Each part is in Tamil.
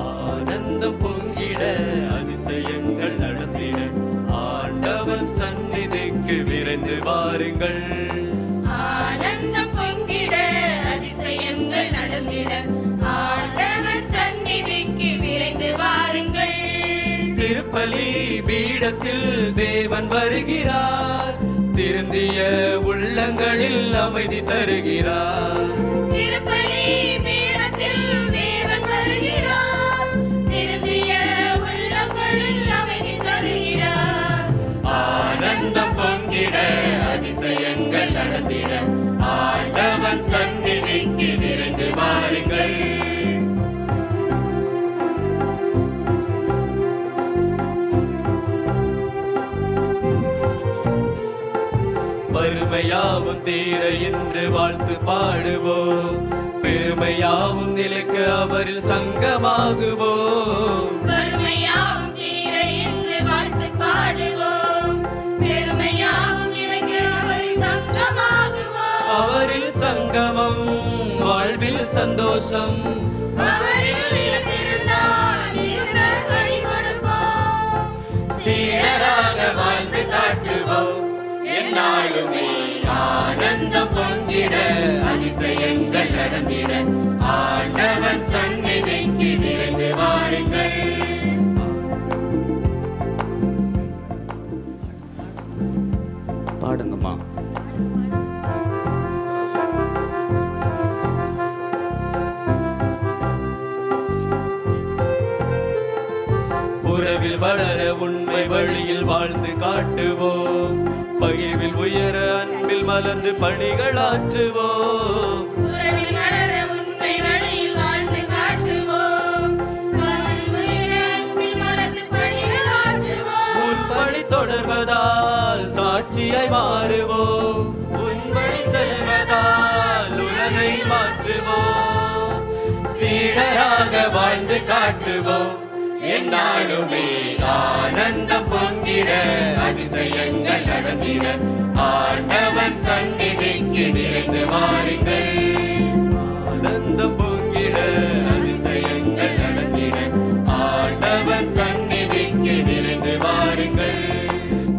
ஆனந்தம் பொங்கிட அதிசயங்கள் நடந்திட ஆண்டவன் சந்நிதிக்கு விரைந்து வாருங்கள். ஆனந்தம் பொங்கிட அதிசயங்கள் நடந்திட ஆண்டவன் சந்நிதிக்கு விரைந்து வாருங்கள். திருப்பலி பீடத்தில் தேவன் வருகிறார், திருந்திய உள்ளங்களில் அமைதி தருகிறார். திருப்பலி பீடத்தில் தேவன் வருகிறார், திருந்திய உள்ளங்களில் அமைதி தருகிறார். ஆனந்தம் பொங்கிட அதிசயங்கள் நடந்திட ஆண்டவன் சந்நிதிக்கு விரைந்து வாருங்கள். வறுமையாவும் தீர என்று வாழ்த்து பாடுவோம், பெருமையாவும் நிலைக்க அவரில் சங்கமாகுவோம். வறுமையாவும் தீர என்று வாழ்த்து பாடுவோம், பெருமையாவும் நிலைக்க அவரில் சங்கமாகுவோம். அவரில் சங்கமம் வாழ்வில் சந்தோஷம், அவரில் நிலைத்திருந்தால் நிலைத்த வழி கொடுப்போம். சீடராக வாழ்ந்து காட்டுவோம். எந்நாளுமே ஆனந்தம் பொங்கிட அதிசயங்கள் நடந்திட ஆண்டவன் சந்நிதிக்கு விரைந்து வாருங்கள். பாடுங்கம்மா. உறவில் வளர உண்மை வழியில் வாழ்ந்து காட்டுவோம், பகிர்வில் உயர அன்பில் மலர்ந்து பணிகளாற்றுவோம். உறவில் வளர உண்மை வழியில் வாழ்ந்து காட்டுவோம், பகிர்வில் உயர அன்பில் மலர்ந்து பணிகளாற்றுவோம். உன் வழி தொடர்வதால் சாட்சியாய் மாறுவோம், உன் வழி செல்வதால் உலகை மாற்றுவோம். சீடராக வாழ்ந்து காட்டுவோம். எந்நாளுமே ஆனந்தம் பொங்கிட அதிசயங்கள் நடந்திட ஆண்டவன் சந்நிதிக்கு விரைந்து வாருங்கள். ஆனந்தம் பொங்கிட அதிசயங்கள் நடந்திட ஆண்டவன் சந்நிதிக்கு விரைந்து வாருங்கள்.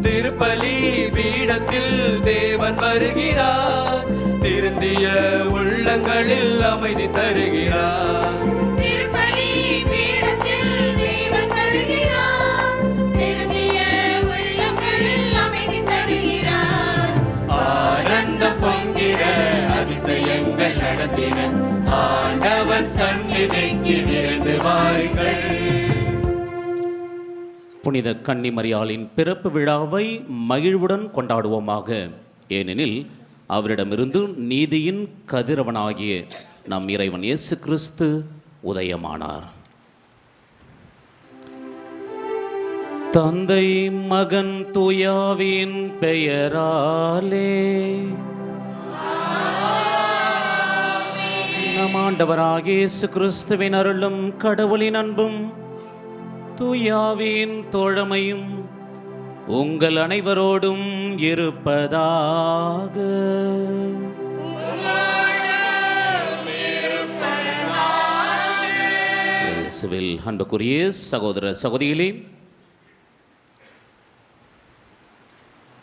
திருப்பலி பீடத்தில் தேவன் வருகிறார், திருந்திய உள்ளங்களில் அமைதி தருகிறார். திருப்பலி பீடத்தில் தேவன் வருகிறார், திருந்திய உள்ளங்களில் அமைதி தருகிறார். ஆனந்தம் பொங்கிட அதிசயங்கள் நடந்திட ஆண்டவன் சந்நிதிக்கு விரைந்து வாருங்கள். புனித கன்னிமரியாளின் பிறப்பு விழாவை மகிழ்வுடன் கொண்டாடுவோமாக. ஏனெனில் அவரிடமிருந்து நீதியின் கதிரவனாகிய நம் இறைவன் இயேசு கிறிஸ்து உதயமானார். தந்தை மகன் தூயாவின் பெயராலே நம் ஆண்டவராகிய இயேசு கிறிஸ்துவின் அருளும் கடவுளின் அன்பும் தூயாவின் தோழமையும் உங்கள் அனைவரோடும் இருப்பதாக. இயேசுவில் அன்புக்குரிய சகோதர சகோதரிகளே,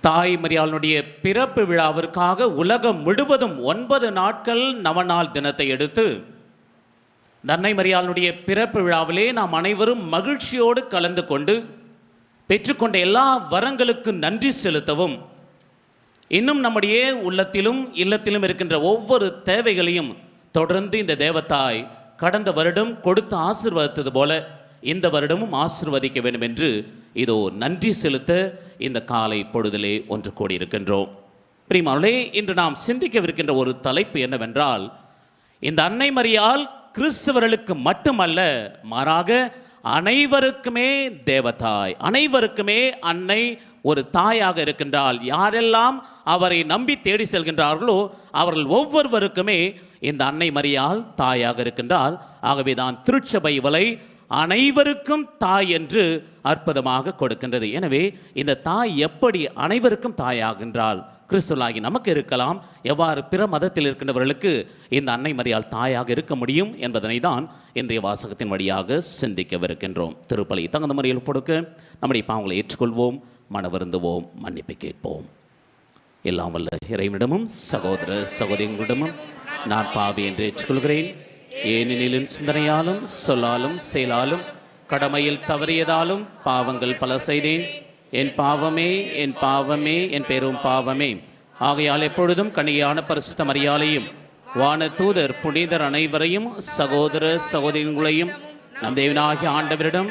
தாய் மரியாளுடைய பிறப்பு விழாவிற்காக உலகம் முழுவதும் 9 நாட்கள் நவநாள் தினத்தை எடுத்து அன்னை மரியாளுடைய பிறப்பு விழாவிலே நாம் அனைவரும் மகிழ்ச்சியோடு கலந்து கொண்டு பெற்றுக்கொண்ட எல்லா வரங்களுக்கு நன்றி செலுத்தவும், இன்னும் நம்முடைய உள்ளத்திலும் இல்லத்திலும் இருக்கின்ற ஒவ்வொரு தேவைகளையும் தொடர்ந்து இந்த தேவத்தாய் கடந்த வருடம் கொடுத்து ஆசீர்வதித்தது போல இந்த வருடமும் ஆசீர்வதிக்க வேண்டும் என்று இதோ நன்றி செலுத்த இந்த காலை பொழுதிலே ஒன்று கூடியிருக்கின்றோம். பிரியமானவர்களே, இன்று நாம் சிந்திக்கவிருக்கின்ற ஒரு தலைப்பு என்னவென்றால், இந்த அன்னை மரியாள் கிறிஸ்தவர்களுக்கு மட்டுமல்ல, மாறாக அனைவருக்குமே தேவதாய், அனைவருக்குமே அன்னை ஒரு தாயாக இருக்கின்றாள். யாரெல்லாம் அவரை நம்பி தேடி செல்கின்றார்களோ அவர்கள் ஒவ்வொருவருக்குமே இந்த அன்னை மரியாள் தாயாக இருக்கின்றாள். ஆகவே தான் திருச்சபை இவளை அனைவருக்கும் தாய் என்று அற்புதமாக கொடுக்கின்றது. எனவே இந்த தாய் எப்படி அனைவருக்கும் தாயாகின்றாள்? கிறிஸ்துவலாகி நமக்கு இருக்கலாம், எவ்வாறு பிற மதத்தில் இருக்கின்றவர்களுக்கு இந்த அன்னை மரியாள் தாயாக இருக்க முடியும் என்பதனை தான் இன்றைய வாசகத்தின் வழியாக சிந்திக்கவிருக்கின்றோம். திருப்பலி தகுந்த முறையில் கொடுக்க நம்முடைய பாவங்களை ஏற்றுக்கொள்வோம், மனவருந்துவோம், மன்னிப்பு கேட்போம். எல்லாம் வல்ல இறைவனிடமும் சகோதர சகோதரிகளிடமும் நான் பாவி என்று ஏற்றுக்கொள்கிறேன். ஏனெனில் சிந்தனையாலும் சொல்லாலும் செயலாலும் கடமையில் தவறியதாலும் பாவங்கள் பல செய்தேன். என் பாவமே, என் பாவமே, என் பெரும் பாவமே. ஆகையால் எப்பொழுதும் கன்னிகையான பரிசுத்த மரியாளையும் வான தூதர் புனிதர் அனைவரையும் சகோதர சகோதரிகளையும் நம் தேவனாகிய ஆண்டவரிடம்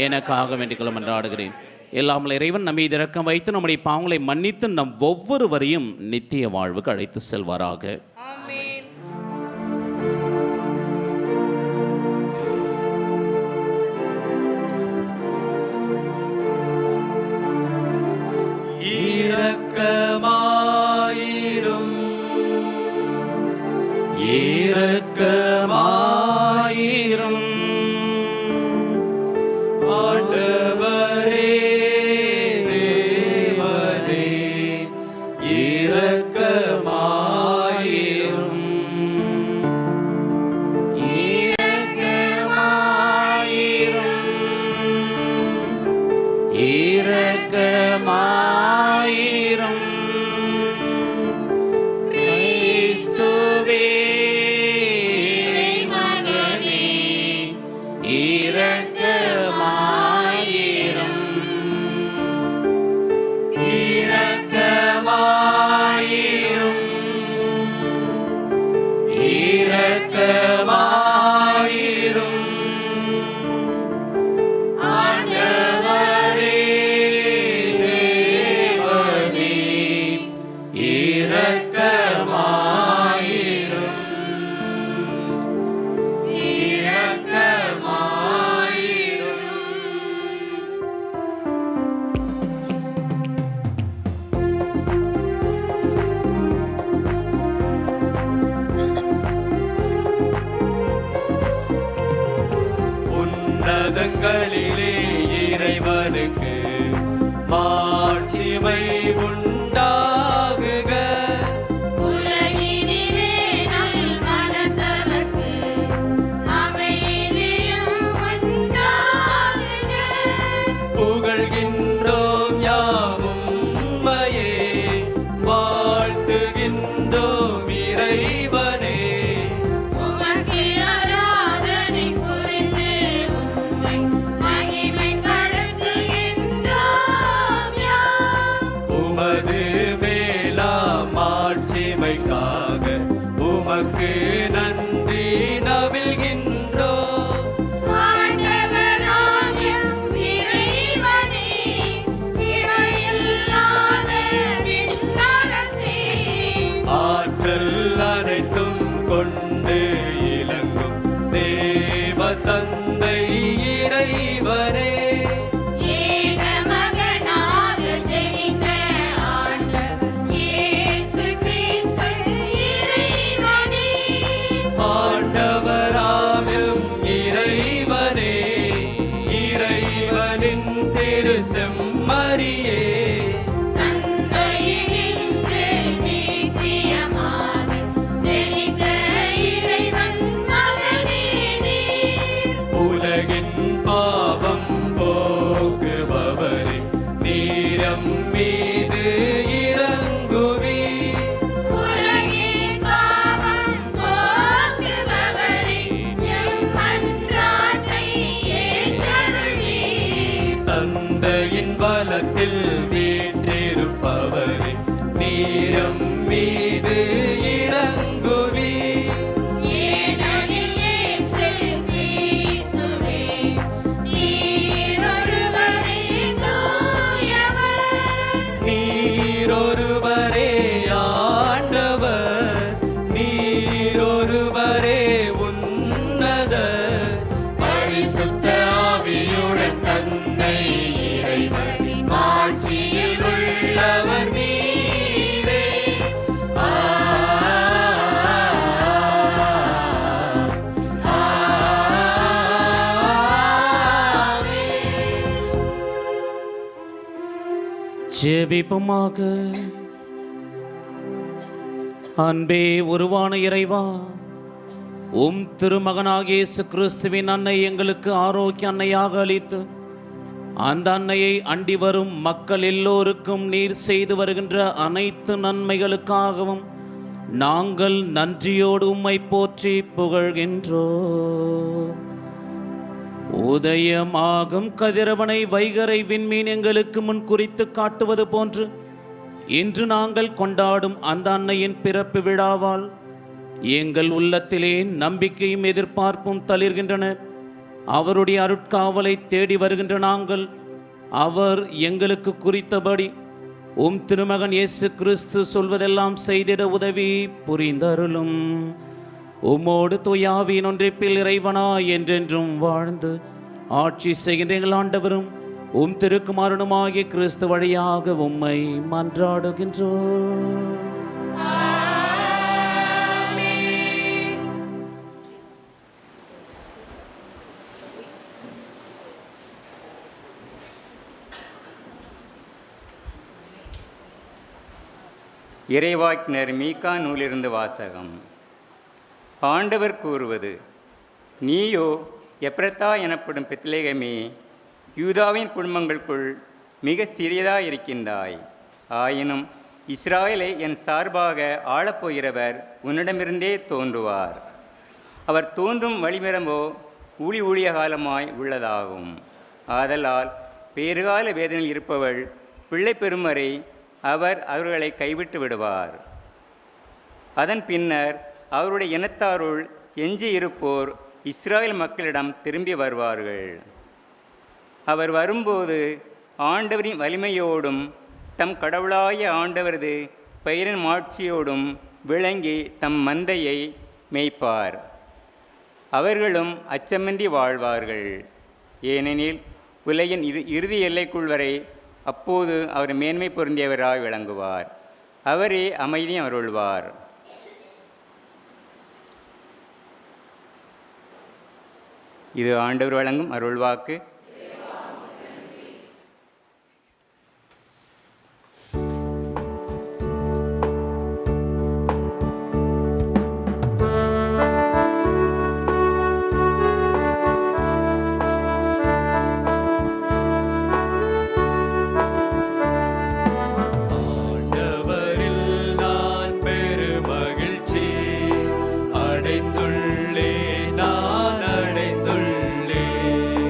எனக்காக வேண்டிக்கொள்ள மன்றாடுகிறேன். எல்லாம் இறைவன் நம்மை இரக்கம் வைத்து நம்முடைய பாவங்களை மன்னித்து நம் ஒவ்வொருவரையும் நித்திய வாழ்வுக்கு அழைத்து செல்வாராக. இரக்கமாயிரும், இரக்கமாயிரும் ஆண்டவரே தேவரே, இரக்கமாயிரும், இரக்கமாயிரும், இரக்கமாயிரும். கிறிஸ்துவே மகனே, இரக்கமாயிரும், இரக்கமாயிரும், இரக்கமாயிரும் ஆண்டவரே தேவனே, இரக்கமாயிரும், இரக்கமாயிரும். உன்னதங்களிலே இறைவனுக்கு மாட்சிமை உண்டாகுக. உலகினிலே நல்மனத்தவர்க்கு அமைதியும் உண்டாகுக. புகழ்கின்றோம் யாவும் உம்மையே, வாழ்த்துகின்றோம் இறைவனே. உமக்கு ஆராதனை புரிந்து உம்மை மகிமைப்படுத்துகின்றோம் யாம். உமது மேலாம் மாட்சிமைக்காக உமக்கு நன்றி நவில்கின்றோம். ஆண்டவராகிய இறைவனே, இணையில்லாத விண்ணரசே, ஆற்றல் அனைத்தும் கொண்டு இலங்கும் தேவ தந்தை இறைவனே, ஏக மகனாக ஜெனித்த ஆண்டவர் இயேசு கிறிஸ்து இறைவனே, ஆண்டவராம் இறைவனே, இறைவனின் திரு செம்மறியே, தந்தையினின்று நித்தியமாக ஜெனித்த இறைவன் மகனே நீர். உலகின் பாவம் போக்குபவரே, நீரம் மீது இறங்குவீர். உலகின் பாவம் போக்குபவரே, எம் மன்றாட்டை ஏற்றருளீர். தந்தையின் பலத்தில் வீற்றிருப்பவரே, நீரம் மீது இறங்குவீர். ஏனெனில் இயேசு கிறிஸ்துவே, நீர் ஜெபிப்போமாக. அன்பே உருவான இறைவா, உம் திருமகனாகிய இயேசு கிறிஸ்துவின் அன்னை எங்களுக்கு ஆரோக்கிய அன்னையாக அளித்து அந்த அன்னையை அண்டி வரும் மக்கள் எல்லோருக்கும் நீர் செய்து வருகின்ற அனைத்து நன்மைகளுக்காகவும் நாங்கள் நன்றியோடு உம்மை போற்றி புகழ்கின்றோம். உதயமாகும் கதிரவனை வைகரை விண்மீன் எங்களுக்கு முன் குறித்து காட்டுவது போன்று இன்று நாங்கள் கொண்டாடும் அந்த அன்னையின் பிறப்பு விழாவால் எங்கள் உள்ளத்திலே நம்பிக்கையும் எதிர்பார்ப்பும் தளிர்கின்றன. அவருடைய அருட்காவலை தேடி வருகின்ற நாங்கள் அவர் எங்களுக்கு குறித்தபடி உம் திருமகன் இயேசு கிறிஸ்து சொல்வதெல்லாம் செய்திட உதவி புரிந்தருளும். உம்மோடு தூயாவின் ஒன்றிப்பில் இறைவனாய் என்றென்றும் வாழ்ந்து ஆட்சி செய்கின்ற எங்கள் ஆண்டவரும் உம் திருக்குமாரனுமாகிய கிறிஸ்து வழியாக உம்மை மன்றாடுகின்றோம். இறைவாக்கினர் மீகா நூலிருந்து வாசகம். ஆண்டவர் கூறுவது: நீயோ எப்ரத்தா எனப்படும் பெத்லெகேமே, யூதாவின் குடும்பங்களுக்குள் மிக சிறியதாயிருக்கின்றாய். ஆயினும் இஸ்ராயலை என் சார்பாக ஆளப்போகிறவர் உன்னிடமிருந்தே தோன்றுவார். அவர் தோன்றும் வழிமரமோ ஊழிய காலமாய் உள்ளதாகும். ஆதலால் பேறுகால வேதனையில் இருப்பவள் பிள்ளை பெறும் வரை அவர் அவர்களை கைவிட்டு விடுவார். அதன் பின்னர் அவருடைய இனத்தாருள் எஞ்சி இருப்போர் இஸ்ராயல் மக்களிடம் திரும்பி வருவார்கள். அவர் வரும்போது ஆண்டவரின் வலிமையோடும் தம் கடவுளாய ஆண்டவரது பெயரின் மாட்சியோடும் விளங்கி தம் மந்தையை மேய்ப்பார். அவர்களும் அச்சமின்றி வாழ்வார்கள். ஏனெனில் உலகின் இறுதி எல்லைக்குள் வரை அப்போது அவர் மேன்மை பொருந்தியவராய் விளங்குவார். அவரே அமைதியை அருள்வார். இது ஆண்டவர் வழங்கும் அருள்வாக்கு. நான் அடைந்துள்ளேன்.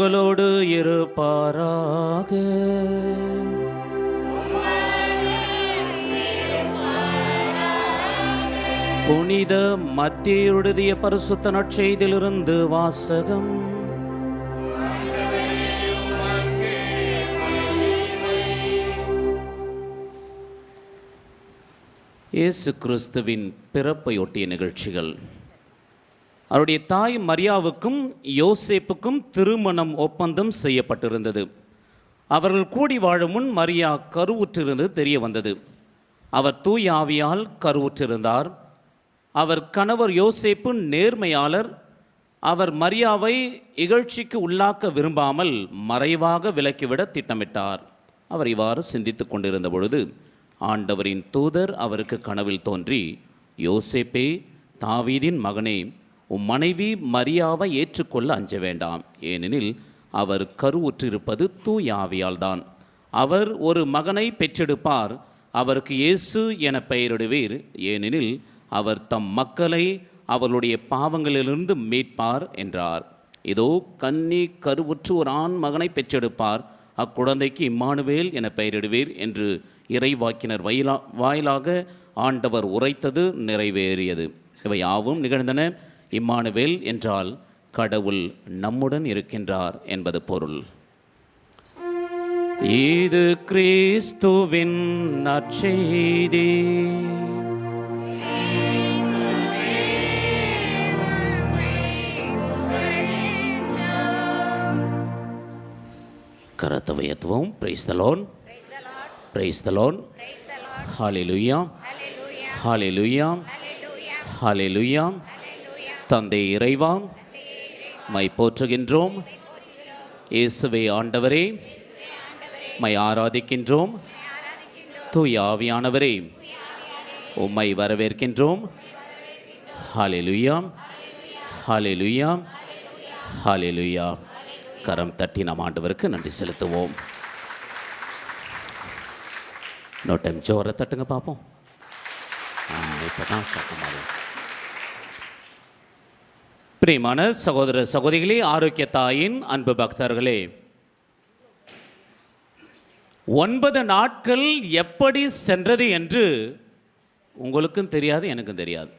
உங்களோடு இருப்பாராக. புனித மத்தேயு எழுதிய பரிசுத்த நற்செய்தியிலிருந்து வாசகம். இயேசு கிறிஸ்துவின் பிறப்பையொட்டிய நிகழ்ச்சிகள். அவருடைய தாய் மரியாவுக்கும் யோசேப்புக்கும் திருமணம் ஒப்பந்தம் செய்யப்பட்டிருந்தது. அவர்கள் கூடி வாழும் முன் மரியா கருவுற்றிருந்தது தெரிய வந்தது. அவர் தூய ஆவியால் கருவுற்றிருந்தார். அவர் கணவர் யோசேப்பு நேர்மையாளர். அவர் மரியாவை இகழ்ச்சிக்கு உள்ளாக்க விரும்பாமல் மறைவாக விலக்கிவிட திட்டமிட்டார். அவர் இவ்வாறு சிந்தித்து கொண்டிருந்த பொழுது ஆண்டவரின் தூதர் அவருக்கு கனவில் தோன்றி, யோசேப்பே, தாவீதின் மகனே, உம் மனைவி மரியாவை ஏற்றுக்கொள்ள அஞ்ச வேண்டாம். ஏனெனில் அவர் கருவுற்றிருப்பது தூய ஆவியால் தான். அவர் ஒரு மகனை பெற்றெடுப்பார். அவருக்கு இயேசு என பெயரிடுவீர். ஏனெனில் அவர் தம் மக்களை அவர்களுடைய பாவங்களிலிருந்து மீட்பார் என்றார். இதோ கன்னி கருவுற்று ஒரு ஆண் மகனை பெற்றெடுப்பார். அக்குழந்தைக்கு இம்மானுவேல் என பெயரிடுவீர் என்று இறைவாக்கினர் வாயிலாக ஆண்டவர் உரைத்தது நிறைவேறியது. இவை யாவும் நிகழ்ந்தன. இம்மானுவேல் என்றால் கடவுள் நம்முடன் இருக்கின்றார் என்பது பொருள். இது கிறிஸ்துவின் நற்செய்தி. கரத்தை உயர்த்துவோம். Praise the Lord, praise the Lord, hallelujah, hallelujah, hallelujah. தந்தை இறைவா, மை போற்றுகின்றோம். இயேசுவே ஆண்டவரே, மை ஆராதிக்கின்றோம். தூய ஆவியானவரே, உம்மை வரவேற்கின்றோம். ஹல்லேலூயா, ஹல்லேலூயா, ஹல்லேலூயா. கரம் தட்டி நாம் ஆண்டவருக்கு நன்றி செலுத்துவோம். இன்னொரு டைம் ஜோரை தட்டுங்க பார்ப்போம். இப்போதான் சத்தமாக. பிரியமான சகோதர சகோதரிகளே, ஆரோக்கிய தாயின் அன்பு பக்தர்களே, 9 நாட்கள் எப்படி சென்றது என்று உங்களுக்கும் தெரியாது, எனக்கும் தெரியாது.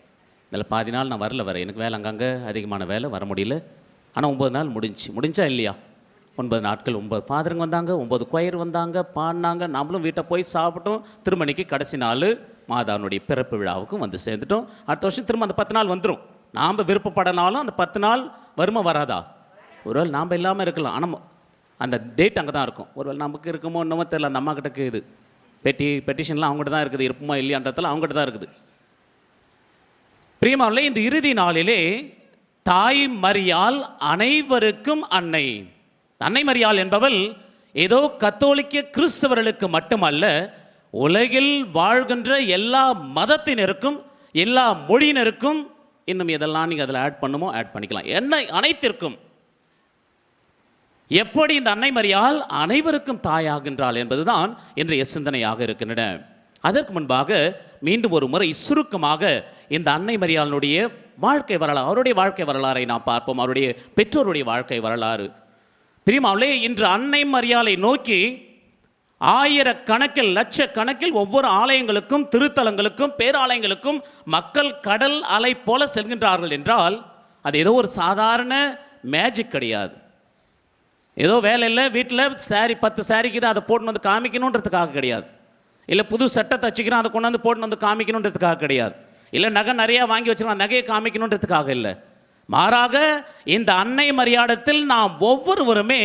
இதில் பாதி நாள் நான் வர எனக்கு வேலை அங்கங்கே அதிகமான வேலை, வர முடியல. ஆனால் 9 நாள் முடிஞ்சா இல்லையா? 9 நாட்கள் 9 ஃபாதருங்க வந்தாங்க, 9 கொயர் வந்தாங்க, பாடினாங்க. நம்மளும் வீட்டை போய் சாப்பிட்டோம். திருமணிக்கு கடைசி நாள் மாதானுடைய பிறப்பு விழாவுக்கும் வந்து சேர்ந்துட்டோம். அடுத்த வருஷம் திரும்ப அந்த 10 நாள் வந்துடும். நாம் விருப்பப்படனாலும் அந்த 10 நாள் வருமா வராதா? ஒருவேளை நாம் இல்லாமல் இருக்கலாம், ஆனால் அந்த டேட் அங்கே தான் இருக்கும். ஒருவேளை நமக்கு இருக்குமோ என்னமோ தெரியல. அந்த அம்மா கிட்டக்கு இது பெட்டிஷன்லாம் அவங்ககிட்ட தான் இருக்குது. இருப்புமா இல்லையான்றதெல்லாம் அவங்ககிட்ட தான் இருக்குது. பிரியமானவர்களே, இந்த இறுதி நாளிலே தாய் மரியாள் அனைவருக்கும் அன்னை. அன்னை மரியாள் என்பவள் ஏதோ கத்தோலிக்க கிறிஸ்தவர்களுக்கு மட்டுமல்ல, உலகில் வாழ்கின்ற எல்லா மதத்தினருக்கும், எல்லா மொழியினருக்கும், இன்னும் எதெல்லாம் நீங்கள் அதில் ஆட் பண்ணுமோ ஆட் பண்ணிக்கலாம், என்ன அனைத்திற்கும். எப்படி இந்த அன்னை மரியாள் அனைவருக்கும் தாயாகின்றாள் என்பதுதான் இன்றைய சிந்தனையாக இருக்கின்றன. அதற்கு முன்பாக மீண்டும் ஒரு முறை சுருக்கமாக இந்த அன்னை மரியாளுடைய வாழ்க்கை வரலாறு, அவருடைய வாழ்க்கை வரலாறை நாம் பார்ப்போம். அவருடைய பெற்றோருடைய வாழ்க்கை வரலாறு. பிரியமானவர்களே, இன்று அன்னை மரியாளை நோக்கி ஆயிரக்கணக்கில் லட்சக்கணக்கில் ஒவ்வொரு ஆலயங்களுக்கும் திருத்தலங்களுக்கும் பேராலயங்களுக்கும் மக்கள் கடல் அலை போல செல்கின்றார்கள் என்றால் அது ஏதோ ஒரு சாதாரண மேஜிக் கிடையாது. ஏதோ வேலை இல்லை, வீட்டில் சாரி 10 சாரிக்கு தான் அதை போட்டு வந்து காமிக்கணுன்றதுக்காக கிடையாது. இல்லை புது சட்டை தச்சுக்கிறோம் அதை கொண்டாந்து போட்டு வந்து காமிக்கணுன்றதுக்காக கிடையாது. இல்லை நகை நிறையா வாங்கி வச்சுருக்கோம் நகையை காமிக்கணுன்றதுக்காக இல்லை. மாறாக இந்த அன்னை மரியாடத்தில் நாம் ஒவ்வொருவருமே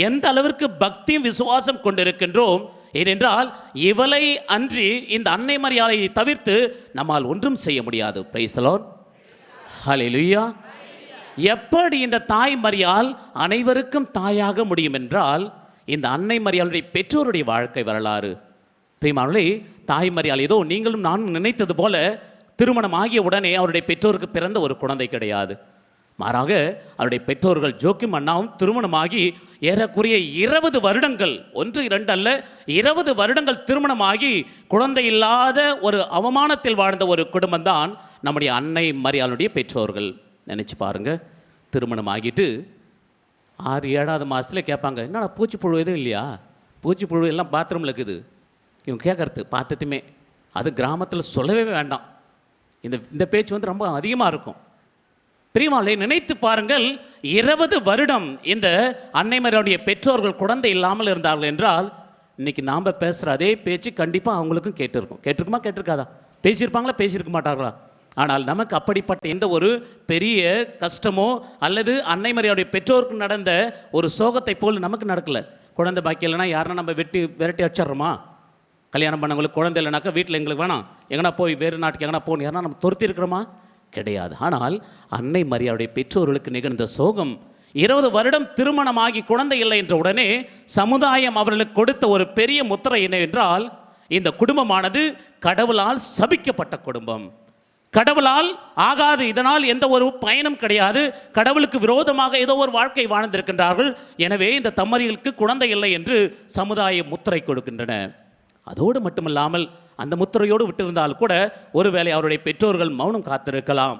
எந்த அளவிற்கு பக்தியும் விசுவாசம் கொண்டிருக்கின்றோம். ஏனென்றால் இவளை அன்றி இந்த அன்னை மரியாதையை தவிர்த்து நம்மால் ஒன்றும் செய்ய முடியாது. பிரைஸ் தி லார்ட், ஹல்லேலூயா. எப்படி இந்த தாய் மரியாள் அனைவருக்கும் தாயாக முடியும் என்றால் இந்த அன்னை மரியாளுடைய பெற்றோருடைய வாழ்க்கை வரலாறு. பிரியமானவர்களே, தாய் மரியாள் ஏதோ நீங்களும் நானும் நினைத்தது போல திருமணம் ஆகிய உடனே அவருடைய பெற்றோருக்கு பிறந்த ஒரு குழந்தை கிடையாது. மாறாக அவருடைய பெற்றோர்கள் ஜோக்கிம் அண்ணாவும் திருமணமாகி ஏறக்குறைய 20 வருடங்கள், 1-2 அல்ல 20 வருடங்கள் திருமணமாகி குழந்தை இல்லாத ஒரு அவமானத்தில் வாழ்ந்த ஒரு குடும்பம் தான் நம்முடைய அன்னை மரியாளுடைய பெற்றோர்கள். நினச்சி பாருங்க, திருமணம் ஆகிட்டு 6 7வது மாதத்தில் கேட்பாங்க, என்னடா பூச்சிப்புழு எதுவும் இல்லையா? பூச்சிப்புழு எல்லாம் பாத்ரூமில் இருக்குது. இவங்க கேட்குறது பார்த்ததுமே அது கிராமத்தில் சொல்லவே வேண்டாம். இந்த பேச்சு வந்து ரொம்ப அதிகமாக இருக்கும். பிரியமானவர்களே, நினைத்து பாருங்கள், 20 வருடம் இந்த அன்னைமரியாளுடைய பெற்றோர்கள் குழந்தை இல்லாமல் இருந்தார்கள் என்றால், இன்னைக்கு நாம் பேசுகிற அதே பேச்சு கண்டிப்பாக அவங்களுக்கும் கேட்டிருக்குமா கேட்டிருக்காதா? பேசியிருப்பாங்களா, பேசியிருக்க மாட்டார்களா? ஆனால் நமக்கு அப்படிப்பட்ட எந்த ஒரு பெரிய கஷ்டமோ அல்லது அன்னைமரியாளுடைய பெற்றோருக்கு நடந்த ஒரு சோகத்தை போல் நமக்கு நடக்கலை. குழந்தை பாக்கி இல்லைன்னா யாருன்னா நம்ம விரட்டி அடிச்சிட்றோமா? கல்யாணம் பண்ணவங்களுக்கு குழந்தை இல்லைனாக்கா வீட்டில் எங்களுக்கு வேணாம், எங்கன்னா போய் வேறு நாட்டுக்கு எங்கன்னா போகணும் யாருன்னா நம்ம துரத்தி இருக்கிறோமா? கிடையாது. ஆனால் அன்னை மரியாளுடைய பெற்றோர்களுக்கு நிகழ்ந்த சோகம், 20 வருடம் திருமணமாகி குழந்தை இல்லை என்ற உடனே சமுதாயம் அவர்களுக்கு கொடுத்த ஒரு பெரிய முத்திரை என்னவென்றால், இந்த குடும்பமானது கடவுளால் சபிக்கப்பட்ட குடும்பம், கடவுளால் ஆகாது, இதனால் எந்த ஒரு பயனும் கிடையாது, கடவுளுக்கு விரோதமாக ஏதோ ஒரு வாழ்க்கை வாழ்ந்திருக்கின்றார்கள், எனவே இந்த தம்பதிகளுக்கு குழந்தை இல்லை என்று சமுதாய முத்திரை கொடுக்கின்றன. அதோடு மட்டுமல்லாமல் அந்த முத்திரையோடு விட்டிருந்தால் கூட ஒருவேளை அவருடைய பெற்றோர்கள் மௌனம் காத்திருக்கலாம்.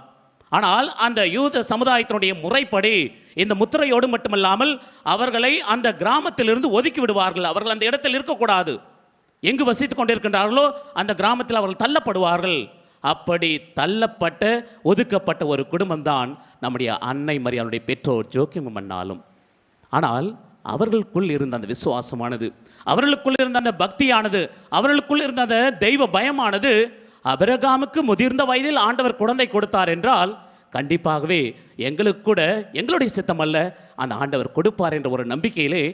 ஆனால் அந்த யூத சமுதாயத்தினுடைய முறைப்படி இந்த முத்திரையோடு மட்டுமல்லாமல் அவர்களை அந்த கிராமத்திலிருந்து ஒதுக்கி விடுவார்கள். அவர்கள் அந்த இடத்தில் இருக்கக்கூடாது. எங்கு வசித்துக் கொண்டிருக்கின்றார்களோ அந்த கிராமத்தில் அவர்கள் தள்ளப்படுவார்கள். அப்படி தள்ளப்பட்ட ஒதுக்கப்பட்ட ஒரு குடும்பம்தான் நம்முடைய அன்னை மரியாளுடைய பெற்றோர் ஜோக்கிமும் அன்னாலும். ஆனால் அவர்களுக்குள் இருந்த அந்த விசுவாசமானது, அவர்களுக்குள் இருந்த அந்த பக்தியானது, அவர்களுக்குள் இருந்த அந்த தெய்வ பயமானது, ஆபிரகாமுக்கு முதிர்ந்த வயதில் ஆண்டவர் குழந்தை கொடுத்தார் என்றால் கண்டிப்பாகவே எங்களுக்கு கூட எங்களுடைய சித்தம் அல்ல, அந்த ஆண்டவர் கொடுப்பார் என்ற ஒரு நம்பிக்கையிலே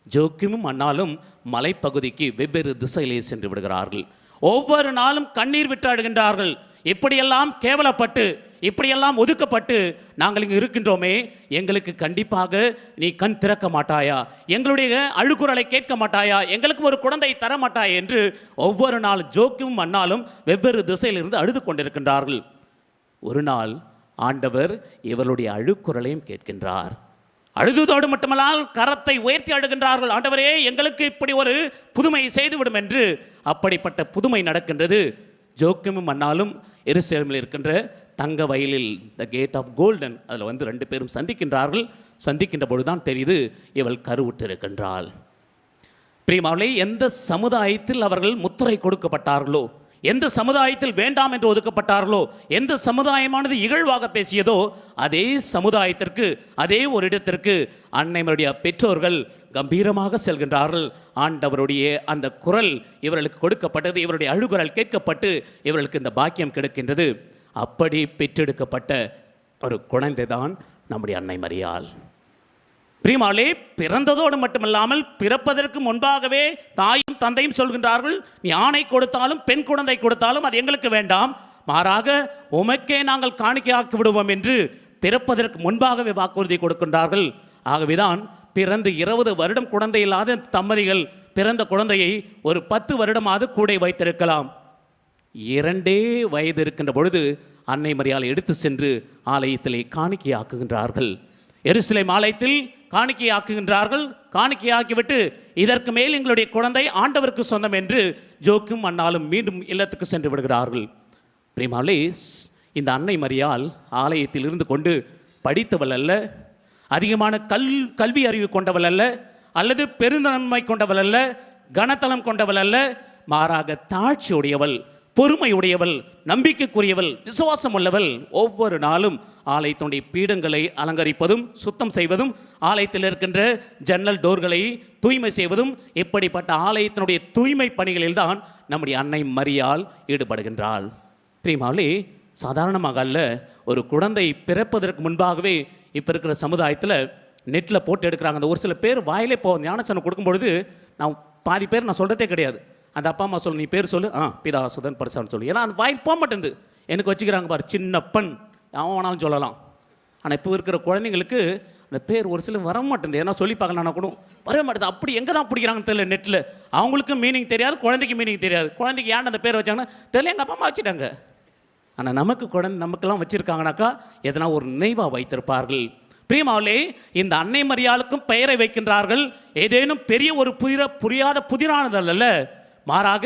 ஜோக்கிமும் அன்னாலும் மலைப்பகுதிக்கு வெவ்வேறு திசையிலே சென்று விடுகிறார்கள். ஒவ்வொரு நாளும் கண்ணீர் விட்டாடுகின்றார்கள். இப்படியெல்லாம் கேவலப்பட்டு, இப்படியெல்லாம் ஒதுக்கப்பட்டு நாங்கள் இங்கு இருக்கின்றோமே, எங்களுக்கு கண்டிப்பாக நீ கண் திறக்க மாட்டாயா? எங்களுடைய அழுகுரலை கேட்க மாட்டாயா? எங்களுக்கு ஒரு குழந்தை தர மாட்டாயா என்று ஒவ்வொரு நாள் ஜோக்கிமும் அன்னாலும் வெவ்வேறு திசையிலிருந்து அழுது கொண்டிருக்கின்றார்கள். ஒரு நாள் ஆண்டவர் இவர்களுடைய அழுக்குரலையும் கேட்கின்றார். அழுதுதோடு மட்டுமல்லால் கரத்தை உயர்த்தி அழுகின்றார்கள், ஆண்டவரே எங்களுக்கு இப்படி ஒரு புதுமை செய்துவிடும் என்று. அப்படிப்பட்ட புதுமை நடக்கின்றது. ஜோக்கிமும் அன்னாலும் எருசலேமில் இருக்கின்ற தங்க வயலில், த கேட் ஆஃப் கோல்டன், அதில் வந்து 2 பேரும் சந்திக்கின்றார்கள். சந்திக்கின்ற பொழுதுதான் தெரியுது இவள் கருவுற்று இருக்கின்றாள். பிரியமானவர்களே, எந்த சமுதாயத்தில் அவர்கள் முத்திரை கொடுக்கப்பட்டார்களோ, எந்த சமுதாயத்தில் வேண்டாம் என்று ஒதுக்கப்பட்டார்களோ, எந்த சமுதாயமானது இகழ்வாக பேசியதோ, அதே சமுதாயத்திற்கு, அதே ஒரு இடத்திற்கு அன்னைமரியாளுடைய பெற்றோர்கள் கம்பீரமாக செல்கின்றார்கள். ஆண்டவருடைய அந்த குரல் இவர்களுக்கு கொடுக்கப்பட்டது, இவருடைய அழுகுரல் கேட்கப்பட்டு இவர்களுக்கு இந்த பாக்கியம் கிடைக்கின்றது. அப்படி பெற்றெடுக்கப்பட்ட ஒரு குழந்தை தான் நம்முடைய அன்னை மரியாள். பிரியமானவர்களே, பிறந்ததோடு மட்டுமல்லாமல் பிறப்பதற்கு முன்பாகவே தாயும் தந்தையும் சொல்கின்றார்கள், நீ ஆணை கொடுத்தாலும் பெண் குழந்தை கொடுத்தாலும் அது எங்களுக்கு வேண்டாம், மாறாக உமக்கே நாங்கள் காணிக்கையாக்கி விடுவோம் என்று பிறப்பதற்கு முன்பாகவே வாக்குறுதி கொடுக்கின்றார்கள். ஆகவேதான் பிறந்து 20 வருடம் குழந்தை இல்லாத தம்பதிகள் பிறந்த குழந்தையை ஒரு 10 வருடமாவது கூட வைத்திருக்கலாம். 2 வயது இருக்கின்ற பொழுது அன்னை மரியாள் எடுத்து சென்று ஆலயத்திலே காணிக்கையாக்குகின்றார்கள். எருசலேம் ஆலயத்தில் காணிக்கையாக்குகின்றார்கள். காணிக்கையாக்கிவிட்டு இதற்கு மேல் எங்களுடைய குழந்தை ஆண்டவருக்கு சொந்தம் என்று ஜோக்கும் அன்னாலும் மீண்டும் இல்லத்துக்கு சென்று விடுகிறார்கள். பிரியமானவர்களே, இந்த அன்னை மரியாள் ஆலயத்தில் இருந்து கொண்டு படித்தவள் அல்ல, அதிகமான கல்வி அறிவு கொண்டவள் அல்ல, அல்லது பெருந்தன்மை கொண்டவள் அல்ல, கனத்தலம் கொண்டவள் அல்ல, மாறாக தாழ்ச்சியுடையவள், பொறுமையுடையவள், நம்பிக்கைக்குரியவள், விசுவாசம் உள்ளவள். ஒவ்வொரு நாளும் ஆலயத்தினுடைய பீடங்களை அலங்கரிப்பதும் சுத்தம் செய்வதும், ஆலயத்தில் இருக்கின்ற ஜன்னல் டோர்களை தூய்மை செய்வதும், இப்படிப்பட்ட ஆலயத்தினுடைய தூய்மை பணிகளில் தான் நம்முடைய அன்னை மரியாள் ஈடுபடுகின்றாள். பிரியமானவர்களே, சாதாரணமாக அல்ல, ஒரு குழந்தை பிறப்பதற்கு முன்பாகவே இப்போ இருக்கிற சமுதாயத்தில் நெட்டில் போட்டு எடுக்கிறாங்க. அந்த ஒரு சில பேர் வாயிலே ஞானசனம் கொடுக்கும்பொழுது நான் பாதி பேர் நான் சொல்கிறதே கிடையாது. அந்த அப்பா அம்மா சொல்லு, நீ பேர் சொல்லு, பிதா சுதன் பரிசான்னு சொல்லு, ஏன்னா அந்த வாயில் போக மாட்டேங்குது. எனக்கு வச்சுக்கிறாங்க பாரு, சின்னப்பன், அவன் வேணாலும் சொல்லலாம். ஆனால் இப்போ இருக்கிற குழந்தைங்களுக்கு அந்த பேர் ஒரு சில வர மாட்டேங்குது. ஏன்னா சொல்லி பார்க்கலாம் கூட வர மாட்டேது. அப்படி எங்கே தான் பிடிக்கிறாங்கன்னு தெரியல. நெட்டில் அவங்களுக்கும் மீனிங் தெரியாது, குழந்தைக்கு மீனிங் தெரியாது. குழந்தைக்கு ஏன் அந்த பேர் வச்சாங்கன்னா தெரியல, எங்கள் அப்பா அம்மா வச்சுட்டாங்க. ஆனால் நமக்கெல்லாம் வச்சுருக்காங்கனாக்கா எதனா ஒரு நினைவாக வைத்திருப்பார்கள். பிரியமானவர்களே, இந்த அன்னை மரியாளுக்கும் பெயரை வைக்கின்றார்கள். ஏதேனும் பெரிய ஒரு புரியாத புதிரானது அல்ல, மாறாக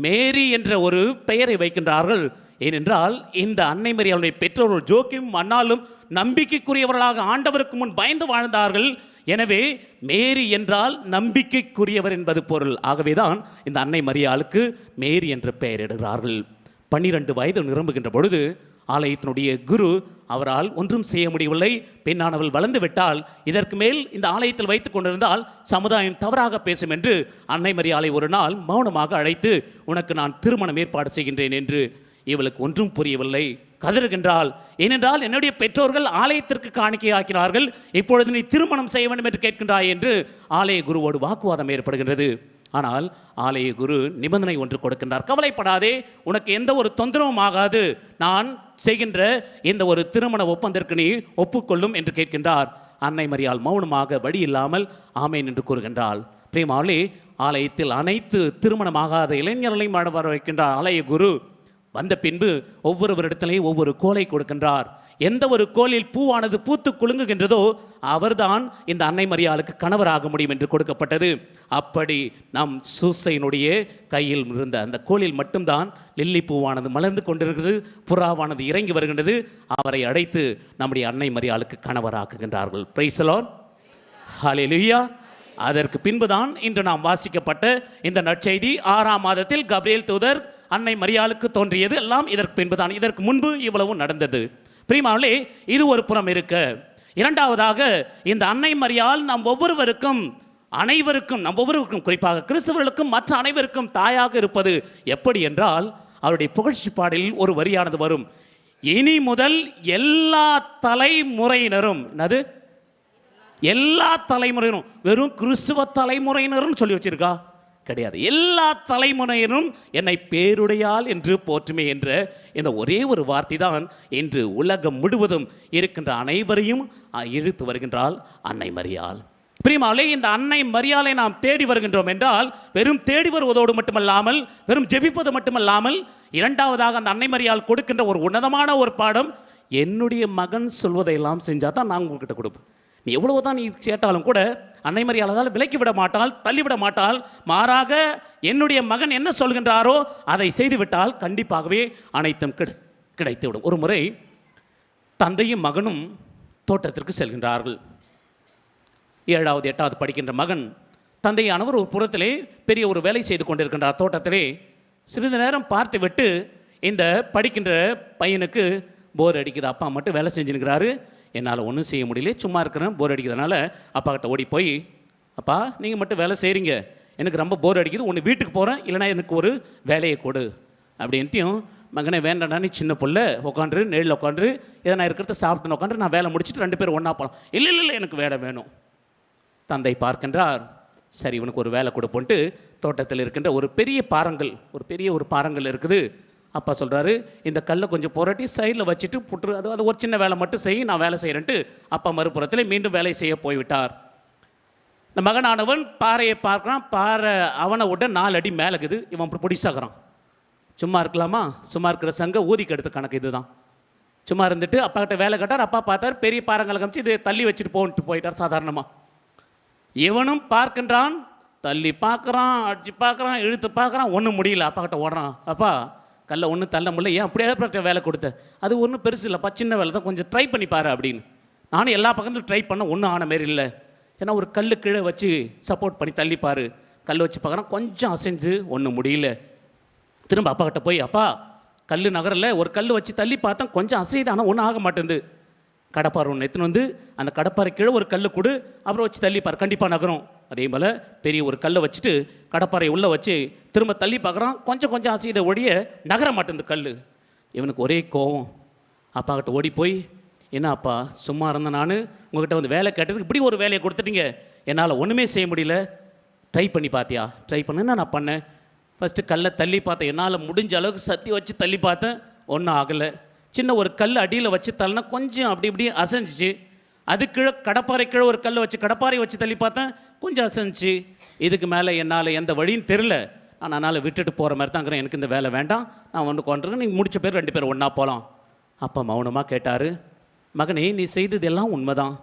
மேரி என்ற ஒரு பெயரை வைக்கின்றார்கள். ஏனென்றால் இந்த அன்னை மரியாளுடைய பெற்றோர்கள் ஜோக்கிம் அன்னாலும் நம்பிக்கைக்குரியவர்களாக ஆண்டவருக்கு முன் பயந்து வாழ்ந்தார்கள். எனவே மேரி என்றால் நம்பிக்கைக்குரியவர் என்பது பொருள். ஆகவேதான் இந்த அன்னை மரியாளுக்கு மேரி என்ற பெயரிடுகிறார்கள். 12 வயது நிரம்புகின்ற பொழுது ஆலயத்தினுடைய குரு அவரால் ஒன்றும் செய்ய முடியவில்லை. பெண்ணானவள் வளர்ந்து விட்டால் இதற்கு மேல் இந்த ஆலயத்தில் வைத்துக் கொண்டிருந்தால் சமுதாயம் தவறாக பேசும் என்று அன்னை மரியாளை ஒரு நாள் மௌனமாக அழைத்து, உனக்கு நான் திருமணம் ஏற்பாடு செய்கின்றேன் என்று. இவளுக்கு ஒன்றும் புரியவில்லை, கதறுகின்றாள். ஏனென்றால் என்னுடைய பெற்றோர்கள் ஆலயத்திற்கு காணிக்கையாக்கினார்கள், இப்பொழுது நீ திருமணம் செய்ய வேண்டும் என்று கேட்கின்றாய் என்று ஆலய குருவோடு வாக்குவாதம் ஏற்படுகின்றது. ஆனால் ஆலய குரு நிபந்தனை ஒன்று கொடுக்கின்றார். கவலைப்படாதே, உனக்கு எந்த ஒரு தொந்தரவும் ஆகாது, நான் செய்கின்ற இந்த ஒரு திருமண ஒப்பந்தத்திற்கு நீ ஒப்புக்கொள்ளும் என்று கேட்கின்றார். அன்னை மரியாள் மௌனமாக வழி இல்லாமல் ஆமேன் என்று கூறுகின்றாள். பிரியமானவர்களே, ஆலயத்தில் அனைத்து திருமணமாகாத இளைஞர்களையும் வர வைக்கின்றார் ஆலய குரு. வந்த பின்பு ஒவ்வொருவரிடத்திலேயும் ஒவ்வொரு கோலை கொடுக்கின்றார். எந்த ஒரு கோலில் பூவானது பூத்து குலுங்குகின்றதோ அவர்தான் இந்த அன்னை மரியாளுக்கு கணவராக முடியும் என்று கொடுக்கப்பட்டது. அப்படி நம் சூசையினுடைய கையில் இருந்த அந்த கோலில் மட்டும்தான் லில்லி பூவானது மலர்ந்து கொண்டிருக்கிறது, புறாவானது இறங்கி வருகின்றது. அவரை அழைத்து நம்முடைய அன்னை மரியாளுக்கு கணவராக்குகின்றார்கள். பிரைஸ் தி லார்ட், ஹல்லேலூயா. அதற்கு பின்புதான் இன்று நாம் வாசிக்கப்பட்ட இந்த நற்செய்தி 6ஆம் மாதத்தில் கப்ரியேல் தூதர் அன்னை மரியாளுக்கு தோன்றியது எல்லாம் இதற்கு பின்புதான். இதற்கு முன்பு இவ்வளவு நடந்தது. பிரியமானவர்களே, இது ஒரு புறம் இருக்க, இரண்டாவதாக இந்த அன்னை மரியாள் நம் ஒவ்வொருவருக்கும் குறிப்பாக கிறிஸ்தவர்களுக்கும் மற்ற அனைவருக்கும் தாயாக இருப்பது எப்படி என்றால், அவருடைய புகழ்ச்சி பாடலில் ஒரு வரியானது வரும். இனி முதல் எல்லா தலைமுறையினரும், என்னது எல்லா தலைமுறையினரும், வெறும் கிறிஸ்துவ தலைமுறையினரும் சொல்லி வச்சிருக்கா? கிடையாது. எல்லா தலைமுறையினரும் என்னை பேருடையாள் என்று போற்றுமே என்ற இந்த ஒரே ஒரு வார்த்தை தான் இன்று உலகம் முழுவதும் இருக்கின்ற அனைவரையும் இழுத்து வருகின்றாள் அன்னை மரியாள். பிரியமானவர்களே, இந்த அன்னை மரியாளை நாம் தேடி வருகின்றோம் என்றால் வெறும் தேடி வருவதோடு மட்டுமல்லாமல், வெறும் ஜெபிப்பது மட்டுமல்லாமல், இரண்டாவதாக அந்த அன்னை மரியாள் கொடுக்கின்ற ஒரு உன்னதமான ஒரு பாடம், என்னுடைய மகன் சொல்வதையெல்லாம் செஞ்சால் தான் நான் உங்ககிட்ட கொடுப்பேன். நீ எவ்வளவுதான் நீ கேட்டாலும் கூட அன்னை மரியாளால் விலக்கி விட மாட்டாள், தள்ளிவிட மாட்டாள். மாறாக என்னுடைய மகன் என்ன சொல்கின்றாரோ அதை செய்துவிட்டால் கண்டிப்பாகவே அனைத்தும் கிடைத்துவிடும். ஒரு முறை தந்தையும் மகனும் தோட்டத்திற்கு செல்கின்றார்கள். 7வது 8வது படிக்கின்ற மகன் தந்தையானவர் ஒரு புறத்திலே பெரிய ஒரு வேலை செய்து கொண்டிருக்கின்றார் தோட்டத்திலே. சிறிது நேரம் பார்த்து விட்டு இந்த படிக்கின்ற பையனுக்கு போர் அடிக்குது. அப்பா மட்டும் வேலை செஞ்சுருக்கிறாரு, என்னால் ஒன்றும் செய்ய முடியல, சும்மா இருக்கிறேன், போர் அடிக்கிறதுனால அப்பா கிட்ட ஓடி போய், அப்பா நீங்கள் மட்டும் வேலை செய்கிறீங்க, எனக்கு ரொம்ப போர் அடிக்குது, ஒன்று வீட்டுக்கு போகிறேன், இல்லைனா எனக்கு ஒரு வேலையை கொடு அப்படின்ட்டையும். மகனை வேண்டாம்டா, நீ சின்ன பிள்ளை, உட்காந்துரு, நேரில் உட்காந்துரு, எதனா இருக்கிறத சாப்பிட்டுன்னு உட்காந்து நான் வேலை முடிச்சுட்டு 2 பேரும் ஒன்றா போகலாம். இல்லை இல்லை இல்லை, எனக்கு வேலை வேணும். தந்தை பார்க்கின்றார். சரி, இவனுக்கு ஒரு வேலை கொடுப்போன்ட்டு தோட்டத்தில் இருக்கின்ற ஒரு பெரிய பாறங்கள் இருக்குது. அப்பா சொல்கிறாரு, இந்த கல்லை கொஞ்சம் புரட்டி சைடில் வச்சுட்டு புட்டு, அது ஒரு சின்ன வேலை மட்டும் செய், நான் வேலை செய்கிறேன்ட்டு அப்பா மறுபுறத்தில் மீண்டும் வேலை செய்ய போய்விட்டார். இந்த மகனானவன் பாறையை பார்க்குறான். பாறை அவனை விட 4 அடி மேலே இருக்குது. இவன் பிடிச்சாகிறான். சும்மா இருக்கலாமா? சும்மா இருக்கிற சங்க ஊதிக்கு எடுத்த கணக்கு இதுதான். சும்மா இருந்துட்டு அப்பா கிட்ட வேலை கேட்டார். அப்பா பார்த்தார், பெரிய பாறங்களை காமிச்சு இதை தள்ளி வச்சுட்டு போயிட்டார் சாதாரணமாக. இவனும் பார்க்கின்றான், தள்ளி பார்க்குறான், அடிச்சு பார்க்குறான், இழுத்து பார்க்குறான், ஒன்றும் முடியல. அப்பா கிட்ட ஓடுறான், அப்பா கல்லை ஒன்றும் தள்ள முடியல, ஏன் அப்படியே வேலை கொடுத்த? அது ஒன்றும் பெருசு இல்லைப்பா, சின்ன வேலை தான், கொஞ்சம் ட்ரை பண்ணி பாரு அப்படின்னு. நானும் எல்லா பக்கத்துலையும் ட்ரை பண்ண, ஒன்றும் ஆன மாரி இல்லை. ஏன்னா ஒரு கல் கீழே வச்சு சப்போர்ட் பண்ணி தள்ளிப்பார். கல் வச்சு பார்க்குறான், கொஞ்சம் அசைஞ்சு ஒன்றும் முடியல. திரும்ப அப்பா கிட்ட போய், அப்பா கல் நகரில் ஒரு கல் வச்சு தள்ளி பார்த்தேன், கொஞ்சம் அசையுது, ஆனால் ஒன்றும் ஆக மாட்டேங்குது. கடப்பாறை ஒன்று எடுத்துன்னு வந்து அந்த கடப்பாறை கீழே ஒரு கல் கொடு, அப்புறம் வச்சு தள்ளிப்பார், கண்டிப்பாக நகரும். அதே போல் பெரிய ஒரு கல்லை வச்சுட்டு கடப்பாறை உள்ளே வச்சு திரும்ப தள்ளி பார்க்குறான், கொஞ்சம் அசையதை ஒழிய நகர மாட்டேங்குது கல். இவனுக்கு ஒரே கோவம். அப்பா கிட்ட ஓடி போய், என்ன அப்பா, சும்மா இருந்தேன் நான், உங்கள்கிட்ட வந்து வேலை கேட்டதுக்கு இப்படி ஒரு வேலையை கொடுத்துட்டீங்க, என்னால் ஒன்றுமே செய்ய முடியல. ட்ரை பண்ணி பார்த்தியா? ட்ரை பண்ணுன்னா நான் பண்ணேன். ஃபஸ்ட்டு கல்லை தள்ளி பார்த்தேன், என்னால் முடிஞ்ச அளவுக்கு சத்தி வச்சு தள்ளி பார்த்தேன், ஒன்றும் ஆகலை. சின்ன ஒரு கல் அடியில் வச்சு தள்ளினா கொஞ்சம் அப்படி இப்படி அசைஞ்சிச்சு. அது கீழே கடப்பாறை கீழே ஒரு கல்லை வச்சு கடப்பாறை வச்சு தள்ளி பார்த்தேன், கொஞ்சம் அசைஞ்சிச்சு. இதுக்கு மேலே என்னால் எந்த வழியும் தெரில, நான் அதனால் விட்டுட்டு போகிற மாதிரி தாங்கிறேன், எனக்கு இந்த வேலை வேண்டாம், நான் ஒன்று கொண்டுருக்கேன், நீங்கள் முடிச்ச பேர் 2 பேர் ஒன்றா போகலாம். அப்பா மௌனமாக கேட்டார், மகனே நீ செய்தது எல்லாம் உண்மைதான்.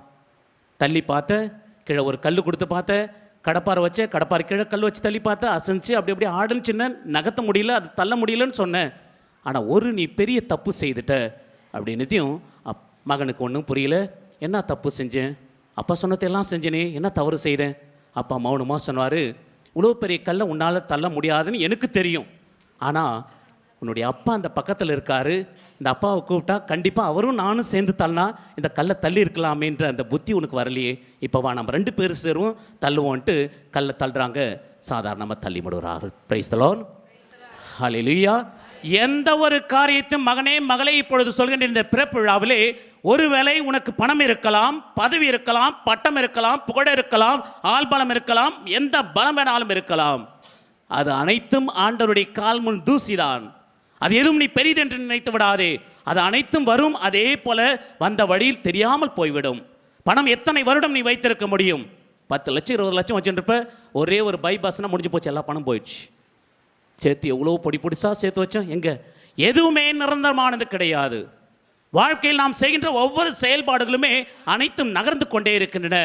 தள்ளி பார்த்த, கீழே ஒரு கல் கொடுத்து பார்த்த, கடப்பாறை வச்ச, கடப்பாறை கீழே கல் வச்சு தள்ளி பார்த்த, அசைஞ்சு அப்படி அப்படியே ஆடுன்னு சின்ன நகர்த்த முடியல, அது தள்ள முடியலன்னு சொன்னேன். ஆனால் நீ பெரிய தப்பு செய்துட்ட அப்படின்னதையும் மகனுக்கு ஒன்றும் புரியல. என்ன தப்பு செஞ்சேன்? அப்பா சொன்னதெல்லாம் செஞ்சேனே, என்ன தவறு செய்தேன்? அப்பா மௌனமாக சொன்னார், இவ்வளோ பெரிய கல்லை உன்னால் தள்ள முடியாதுன்னு எனக்கு தெரியும். ஆனால் உன்னுடைய அப்பா அந்த பக்கத்தில் இருக்காரு, இந்த அப்பாவை கூப்பிட்டா கண்டிப்பாக அவரும் நானும் சேர்ந்து தள்ளனா இந்த கல்லை தள்ளி இருக்கலாமேன்ற அந்த புத்தி உனக்கு வரலையே. இப்போ வா நம்ம 2 பேர் சேருவோம் தள்ளுவோன்ட்டு கல்லை தள்ளுறாங்க. சாதாரணமாக தள்ளி விடுறார்கள். Price the Lord. ஹல்லேலூயா. எந்த ஒரு காரியத்தையும் மகனே மகளே இப்பொழுது சொல்கின்ற இந்த பிறப்பு விழாவிலே ஒருவேளை உனக்கு பணம் இருக்கலாம், பதவி இருக்கலாம், பட்டம் இருக்கலாம், புகழ் இருக்கலாம், ஆள்பலம் இருக்கலாம், எந்த பலம் வேணாலும் இருக்கலாம். அது அனைத்தும் ஆண்டவருடைய கால் முன் தூசிதான். அது எதுவும் நீ பெரிதென்று நினைத்து விடாதே. அது அனைத்தும் வரும், அதே போல வந்த வழியில் தெரியாமல் போய்விடும். பணம் எத்தனை வருடம் நீ வைத்திருக்க முடியும்? 10 லட்சம் 20 லட்சம் வச்சுருப்ப, ஒரே ஒரு பைபாஸ்னால் முடிஞ்சு போச்சு, எல்லா பணம் போயிடுச்சு. சேர்த்து எவ்வளோ பொடிசா சேர்த்து வச்சோம். எங்கே? எதுவுமே நிரந்தரமானது கிடையாது. வாழ்க்கையில் நாம் செய்கின்ற ஒவ்வொரு செயல்பாடுகளுமே அனைத்தும் நகர்ந்து கொண்டே இருக்கின்றன.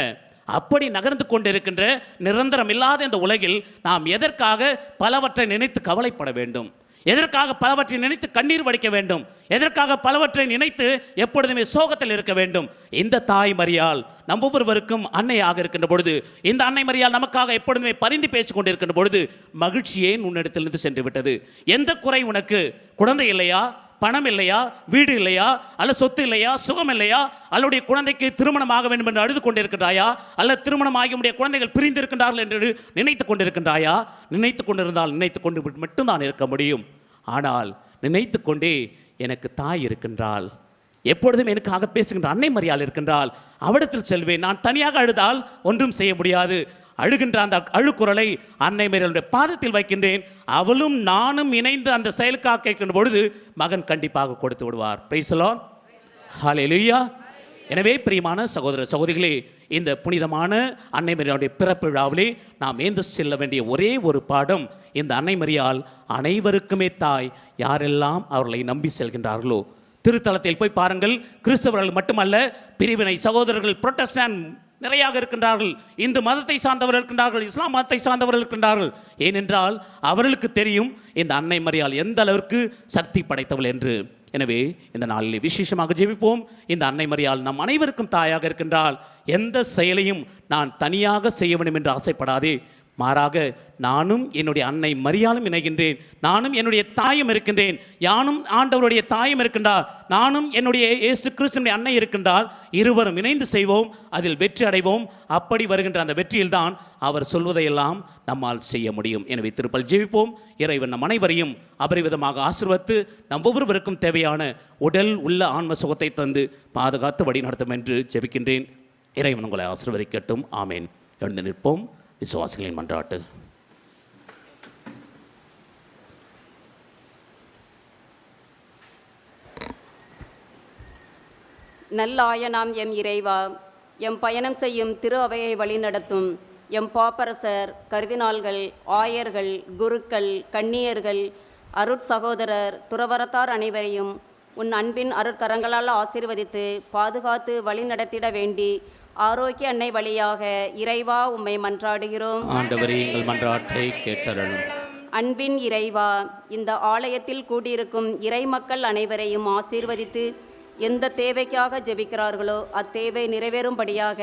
அப்படி நகர்ந்து கொண்டிருக்கின்ற நிரந்தரம் இல்லாத இந்த உலகில் நாம் எதற்காக பலவற்றை நினைத்து கவலைப்பட வேண்டும்? எதற்காக பலவற்றை நினைத்து கண்ணீர் வடிக்க வேண்டும்? எதற்காக பலவற்றை நினைத்து எப்பொழுதுமே சோகத்தில் இருக்க வேண்டும்? இந்த தாய் மரியாள் நம் ஒவ்வொருவருக்கும் அன்னையாக இருக்கின்ற பொழுது, இந்த அன்னை மரியாள் நமக்காக எப்பொழுதுமே பரிந்து பேசிக் கொண்டிருக்கின்ற பொழுது, மகிழ்ச்சியே உன்னிடத்திலிருந்து சென்று விட்டது. எந்த குறை உனக்கு? குழந்தை இல்லையா? பணம் இல்லையா? வீடு இல்லையா? அல்ல சொத்து இல்லையா? சுகம் இல்லையா? அல்லுடைய குழந்தைக்கு திருமணம் ஆக வேண்டும் என்று அழுது கொண்டிருக்கின்றாயா? அல்ல திருமணமாகி உடைய குழந்தைகள் பிரிந்திருக்கின்றார்கள் என்று நினைத்து கொண்டிருக்கின்றாயா? நினைத்து கொண்டிருந்தால் நினைத்து கொண்டு மட்டும்தான் இருக்க முடியும். ஆனால் நினைத்து கொண்டே எனக்கு தாய் இருக்கின்றாள், எப்பொழுதும் எனக்காக பேசுகின்ற அன்னை மரியாள் இருக்கின்றாள், அவரிடத்தில் செல்வேன். நான் தனியாக அழுதால் ஒன்றும் செய்ய முடியாது. அழுகின்ற அந்த அழுக்குரலை அன்னை மரியாளுடைய பாதத்தில் வைக்கின்றேன். அவளும் நானும் இணைந்து அந்த செயலுக்காக கேட்கின்ற பொழுது மகன் கண்டிப்பாக கொடுத்து விடுவார். Praise the Lord. ஹல்லேலூயா. எனவே பிரியமான சகோதர சகோதரிகளே, இந்த புனிதமான அன்னை மரியாளுடைய பிறப்பு விழாவிலே நாம் ஏந்து செல்ல வேண்டிய ஒரே ஒரு பாடம், இந்த அன்னை மரியாள் அனைவருக்குமே தாய். யாரெல்லாம் அவர்களை நம்பி செல்கின்றார்களோ, திருத்தலத்தில் போய் பாருங்கள். கிறிஸ்தவர்கள் மட்டுமல்ல, பிரிவினை சகோதரர்கள், புரொட்டஸ்டன்ட் நிறையாக இருக்கின்றார்கள், இந்து மதத்தை சார்ந்தவர்கள் இருக்கின்றார்கள், இஸ்லாம் மதத்தை சார்ந்தவர்கள் இருக்கின்றார்கள். ஏனென்றால் அவர்களுக்கு தெரியும் இந்த அன்னை மரியாள் எந்த அளவிற்கு சக்தி படைத்தவள் என்று. எனவே இந்த நாளில் விசேஷமாக ஜெபிப்போம். இந்த அன்னை மரியாள் நம் அனைவருக்கும் தாயாக இருக்கின்றால். எந்த செயலையும் நான் தனியாக செய்ய வேண்டும் என்று ஆசைப்படாதே. மாறாக நானும் என்னுடைய அன்னை மரியாளும் இணைகின்றேன், நானும் என்னுடைய தாயும் இருக்கின்றேன், யானும் ஆண்டவருடைய தாயும் இருக்கின்றார், நானும் என்னுடைய இயேசு கிறிஸ்துவின் அன்னை இருக்கின்றால். இருவரும் இணைந்து செய்வோம், அதில் வெற்றி அடைவோம். அப்படி வருகின்ற அந்த வெற்றியில்தான் அவர் சொல்வதையெல்லாம் நம்மால் செய்ய முடியும். எனவே திருப்பல் ஜெபிப்போம். இறைவன் நம் அனைவரையும் அபரிவிதமாக ஆசீர்வதித்து நம் ஒவ்வொருவருக்கும் தேவையான உடல் உள்ள ஆன்ம சுகத்தை தந்து பாதுகாத்து வழி நடத்தும் என்று ஜெபிக்கின்றேன். இறைவன் உங்களை ஆசீர்வதிக்கட்டும். ஆமேன். எழுந்து நிற்போம். விசுவாசிகளின் மன்றாட்டு. நல்லாயனாம் எம் இறைவா, எம் பயணம் செய்யும் திரு அவையை வழிநடத்தும் எம் பாப்பரசர், கர்தினால்கள், ஆயர்கள், குருக்கள், கன்னியர்கள், அருட்சகோதரர், துறவரத்தார் அனைவரையும் உன் அன்பின் அருட்கரங்களால் ஆசீர்வதித்து பாதுகாத்து வழிநடத்திட வேண்டி ஆரோக்கிய அன்னை வழியாக இறைவா உம்மை மன்றாடுகிறோம். ஆண்டவரே, எங்கள் மன்றாட்டை கேட்டருளும். அன்பின் இறைவா, இந்த ஆலயத்தில் கூடியிருக்கும் இறை மக்கள் அனைவரையும் ஆசீர்வதித்து எந்த தேவைக்காக ஜெபிக்கிறார்களோ அத்தேவை நிறைவேறும்படியாக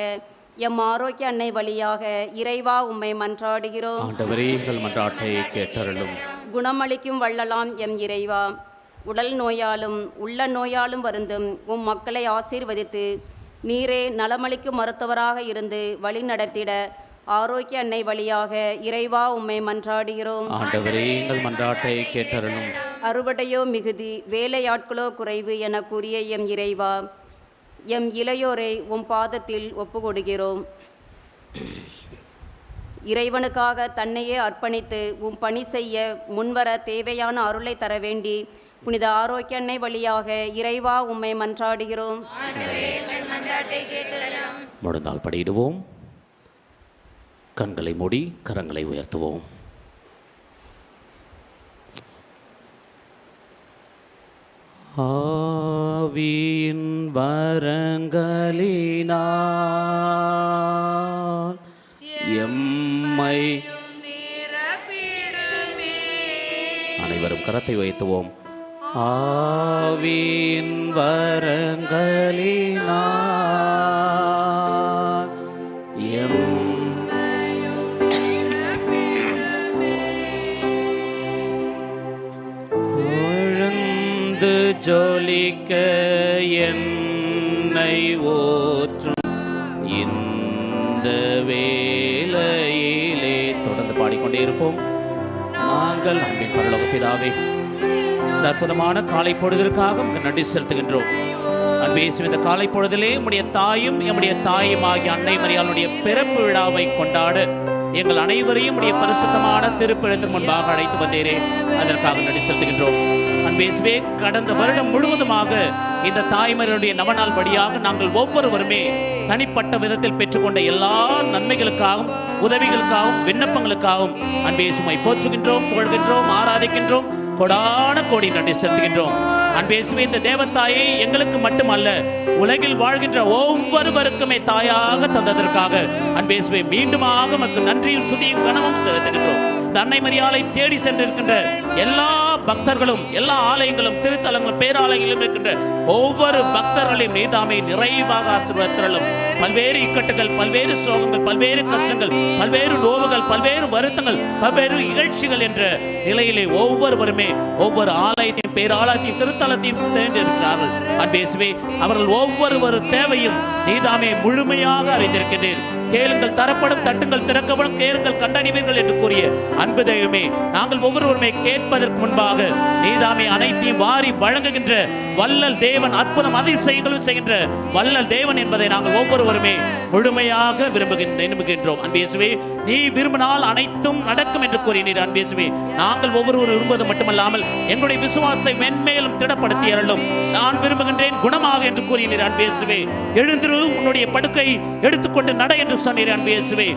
எம் ஆரோக்கிய அன்னை வழியாக இறைவா உம்மை மன்றாடுகிறோம். ஆண்டவரே, எங்கள் மன்றாட்டை கேட்டருளும். குணமளிக்கும் வள்ளலாம் எம் இறைவா, உடல் நோயாலும் உள்ள நோயாலும் வருந்தும் உம் மக்களை ஆசீர்வதித்து நீரே நலமளிக்கும் மருத்துவராக இருந்து வழி நடத்திட ஆரோக்கிய அன்னை வழியாக இறைவா உம்மை மன்றாடுகிறோம். ஆண்டவரே, எங்கள் மன்றாட்டை கேட்டருளும். அறுவடையோ மிகுதி, வேலையாட்களோ குறைவு என கூறிய எம் இறைவா, எம் இளையோரை உம் பாதத்தில் ஒப்புக்கொடுக்கிறோம். இறைவனுக்காக தன்னையே அர்ப்பணித்து உம் பணி செய்ய முன்வர தேவையான அருளை தர வேண்டி புனித ஆரோக்கிய அன்னை வழியாக இறைவா உம்மை மன்றாடுகிறோம். முழந்தால் படியிடுவோம். கண்களை மூடி கரங்களை உயர்த்துவோம். ஆவியின் வரங்களினால் எம்மை நிரப்பிடுமே. அனைவரும் கரத்தை உயர்த்துவோம். ஆவியின் வரங்களினால் எம் எழுந்து ஜொலிக்க என்னை ஊற்றும் இந்த வேளையிலே தொடர்ந்து பாடிக்கொண்டே இருப்போம். நாங்கள் அன்பின் பரலோக பிதாவே, இந்த அற்புதமான காலை பொழுதிற்காக உங்களுக்கு நன்றி செலுத்துகின்றோம். அன்பே இயேசுவே, இந்த காலை பொழுதிலே உம்முடைய தாயும் எம்முடைய தாயும் ஆகிய அன்னை மரியாளுடைய பிறப்பு விழாவை கொண்டாட எங்கள் அனைவரையும் உடைய பரிசுத்தமான திருப்பெழுத்தின் முன்பாக அழைத்து வந்தீரே, அதற்காக நன்றி செலுத்துகின்றோம். அன்பே இயேசுவே, கடந்த வருடம் முழுவதுமாக இந்த தாய்மரியுடைய நவநாள் வழியாக நாங்கள் ஒவ்வொருவருமே தனிப்பட்ட விதத்தில் பெற்றுக்கொண்ட எல்லா நன்மைகளுக்காகவும் உதவிகளுக்காகவும் விண்ணப்பங்களுக்காகவும் அன்பே இயேசுவை போற்றுகின்றோம், புகழ்கின்றோம், ஆராதிக்கின்றோம், கொடான கோடி நன்றி செலுத்துகின்றோம். அன்பே இயேசுவே, இந்த தேவத்தாயை எங்களுக்கு மட்டுமல்ல உலகில் வாழ்கின்ற ஒவ்வொருவருக்குமே தாயாக தந்ததற்காக அன்பே இயேசுவே மீண்டுமாக நமக்கு நன்றியும் சுதியும் கனமும் செலுத்துகின்றோம். இந்த அன்னை மரியாளை தேடி சென்றிருக்கின்ற எல்லா பக்தர்களும், எல்லா ஆலயங்களும், திருத்தலங்களும், பேராலயங்களும் இருக்கின்ற ஒவ்வொரு பக்தர்களையும் நீதாமை நிறைவாக ஆசீர்வதித்தருளும். பல்வேறு இக்கட்டுகள், பல்வேறு சோகங்கள், பல்வேறு கஷ்டங்கள், பல்வேறு நோவுகள், பல்வேறு வருத்தங்கள், பல்வேறு இகழ்ச்சிகள் என்ற நிலையிலே ஒவ்வொருவருமே ஒவ்வொரு ஆலயத்தையும், பேராலயத்தையும், திருத்தலத்தையும் தேர்ந்தெடுக்கிறார்கள். அன்பே இயேசுவே, அவர்கள் ஒவ்வொரு தேவையும் நீதாமே முழுமையாக அறிந்திருக்கின்றேன். கேளுங்கள் தரப்படும், தட்டுங்கள் திறக்கப்படும், கேளுங்கள் கண்டறிவீர்கள் என்று கூறிய அன்பு தெய்வமே, நாங்கள் ஒவ்வொருவருமே கேட்பதற்கு முன்பாக நீதாமே அனைத்தையும் வாரி வழங்குகின்ற வல்லல் தேவன், அற்புதம் அதிசயங்களும் செய்கின்ற வல்லல் தேவன் என்பதை நாங்கள் ஒவ்வொருவருமே முழுமையாக விரும்புகின்றோம். அன்பே இயேசுவே, நீ விரும்பினால் அனைத்தும் நடக்கும் என்று கூறினீர். அன்பே இயேசுவே, நாங்கள் ஒவ்வொருவரும் விரும்புவது மட்டுமல்லாமல் எங்களுடைய விசுவாசத்தை மென்மேலும் திடப்படுத்தி அருளும். நான் விரும்புகின்றேன், குணமாக என்று கூறினீர். அன்பே இயேசுவே, எழுந்திரு, உன்னுடைய படுக்கை எடுத்துக்கொண்டு நட என்று சொன்னீர். அன்பே இயேசுவே,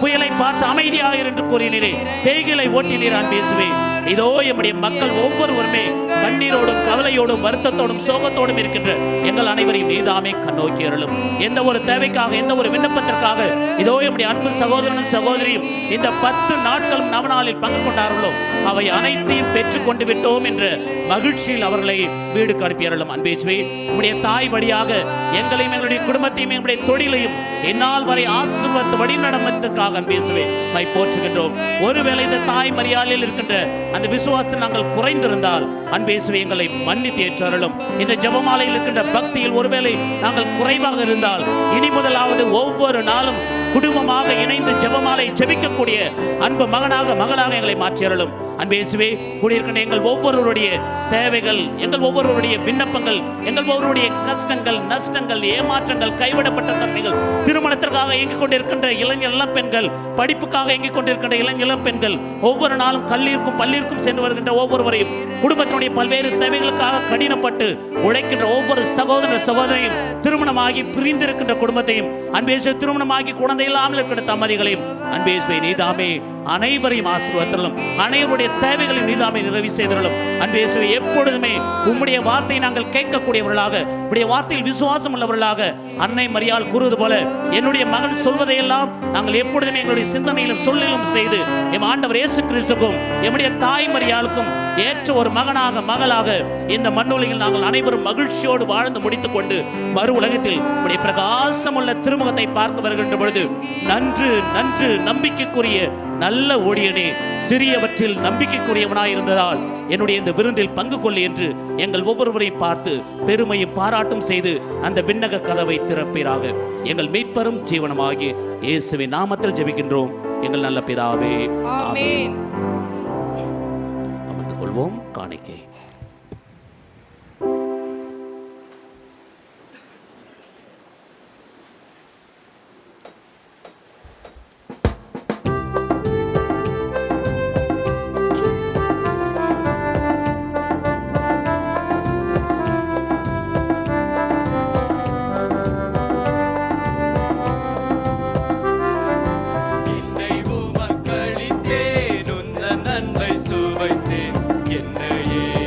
புயலை பார்த்து அமைதியாக என்று கூறினீரே, பேய்களை ஓட்டினீர். அன்பே இயேசுவே, இதோ எம்முடைய மக்கள் ஒவ்வொருவருமே கண்ணீரோடும் கவலையோடும் வருத்தத்தோடும் சோகத்தோடும் இருக்கின்ற எங்கள் அனைவரையும் நீதாமே கண்ணோக்கி அருளும். எந்த ஒரு தேவைக்காக, எந்த ஒரு விண்ணப்பத்திற்காக இதோ எம்முடைய அன்பு சகோதரனும் சகோதரியும் இந்த 10 நாட்களும் நவநாளில் பங்கு கொண்டார்களோ அவை அனைத்தையும் பெற்றுக் கொண்டு விட்டோம் என்ற மகிழ்ச்சியில் அவர்களை வீடுக்கு அனுப்பி அருளும். அன்பே இயேசுவே, உம்முடைய தாய் வழியாக எங்களையும் எங்களுடைய குடும்பத்தையும் எங்களுடைய தொழிலையும் என்னால் வரை ஆசீர்வதித்து வழிநடத்துவதற்காக அன்பே இயேசுவே போற்றுகின்றோம். ஒருவேளை இந்த தாய் மரியாதையில் இருக்கின்ற அந்த விசுவாசத்தில் நாங்கள் குறைந்திருந்தால் அன்பே இயேசுவே எங்களை மன்னித்து ஏற்றருளும். இந்த ஜெபமாலையில் இருக்கின்ற பக்தியில் ஒருவேளை நாங்கள் குறைவாக இருந்தால் இனி முதலாவது ஒவ்வொரு நாளும் குடும்பமாக இணைந்து ஜெபமாலை ஜெபிக்கக்கூடிய அன்பு மகனாக மகளாக எங்களை மாற்றியருளும். அன்பே இயேசுவே, கூடியிருக்கின்ற எங்கள் ஒவ்வொருவருடைய தேவைகள், எங்கள் ஒவ்வொருவருடைய விண்ணப்பங்கள், எங்கள் ஒவ்வொருடைய கஷ்டங்கள், நஷ்டங்கள், ஏமாற்றங்கள், கைவிடப்பட்ட தன்மைகள், திருமணத்திற்காக இயங்கிக் கொண்டிருக்கின்ற இளம் பெண்கள், படிப்புக்காக இயங்கிக் கொண்டிருக்கின்ற இளம் பெண்கள், ஒவ்வொரு நாளும் கல்லிற்கும் பள்ளிற்கும் சென்று வருகின்ற ஒவ்வொருவரையும், குடும்பத்தினுடைய பல்வேறு தேவைகளுக்காக கடினப்பட்டு உழைக்கின்ற ஒவ்வொரு சகோதர சகோதரையும், திருமணமாகி பிரிந்திருக்கின்ற குடும்பத்தையும், அன்பே இயேசுவே, திருமணமாகி குழந்தை இல்லாமல் இருக்கிற தம்பதிகளையும் அன்பே இயேசுவே நீதாமே அனைவரையும் ஆசீர்வதித்தருளும். அனைவருடைய தேவைகளையும் நீதாமே நிறைவு செய்தருளும். அன்பே இயேசுவே, எப்பொழுதுமே உம்முடைய வார்த்தையை நாங்கள் கேட்கக்கூடியவர்களாக, உம்முடைய வார்த்தையில் விசுவாசம் உள்ளவர்களாக அன்னை மரியாள் கூறுவது போல என்னுடைய மகன் சொல்வதையெல்லாம் நாங்கள் எப்பொழுதுமே எங்களுடைய சிந்தனையிலும் சொல்லிலும் செய்து எம் ஆண்டவர் இயேசு கிறிஸ்துக்கும் எம்முடைய தாய் மரியாளுக்கும் ஏற்ற ஒரு மகனாக மகளாக இந்த மண்ணுலகில் நாங்கள் அனைவரும் மகிழ்ச்சியோடு வாழ்ந்து முடித்துக் கொண்டு மறு உலகத்தில் உடைய பிரகாசமுள்ள திருமுகத்தை பார்க்க வருகின்ற பொழுது நன்று நன்று நம்பிக்கைக்குரிய நல்ல ஊழியனே, சிறியவற்றில் நம்பிக்கைக்குரியவனாய் இருந்ததால் என்னுடைய இந்த விருந்தில் பங்கு கொள்ளு என்று எங்கள் ஒவ்வொருவரையும் பார்த்து பெருமையும் பாராட்டும் செய்து அந்த விண்ணக கதவை திறப்பீராக. எங்கள் மீட்பரும் ஜீவனமாகி இயேசுவின் நாமத்தில் ஜெபிக்கின்றோம் எங்கள் நல்ல பிதாவே, ஆமென். அமர்ந்து கொள்வோம். காணிக்கை. நன்மை சுவைத்தேன் என்னையே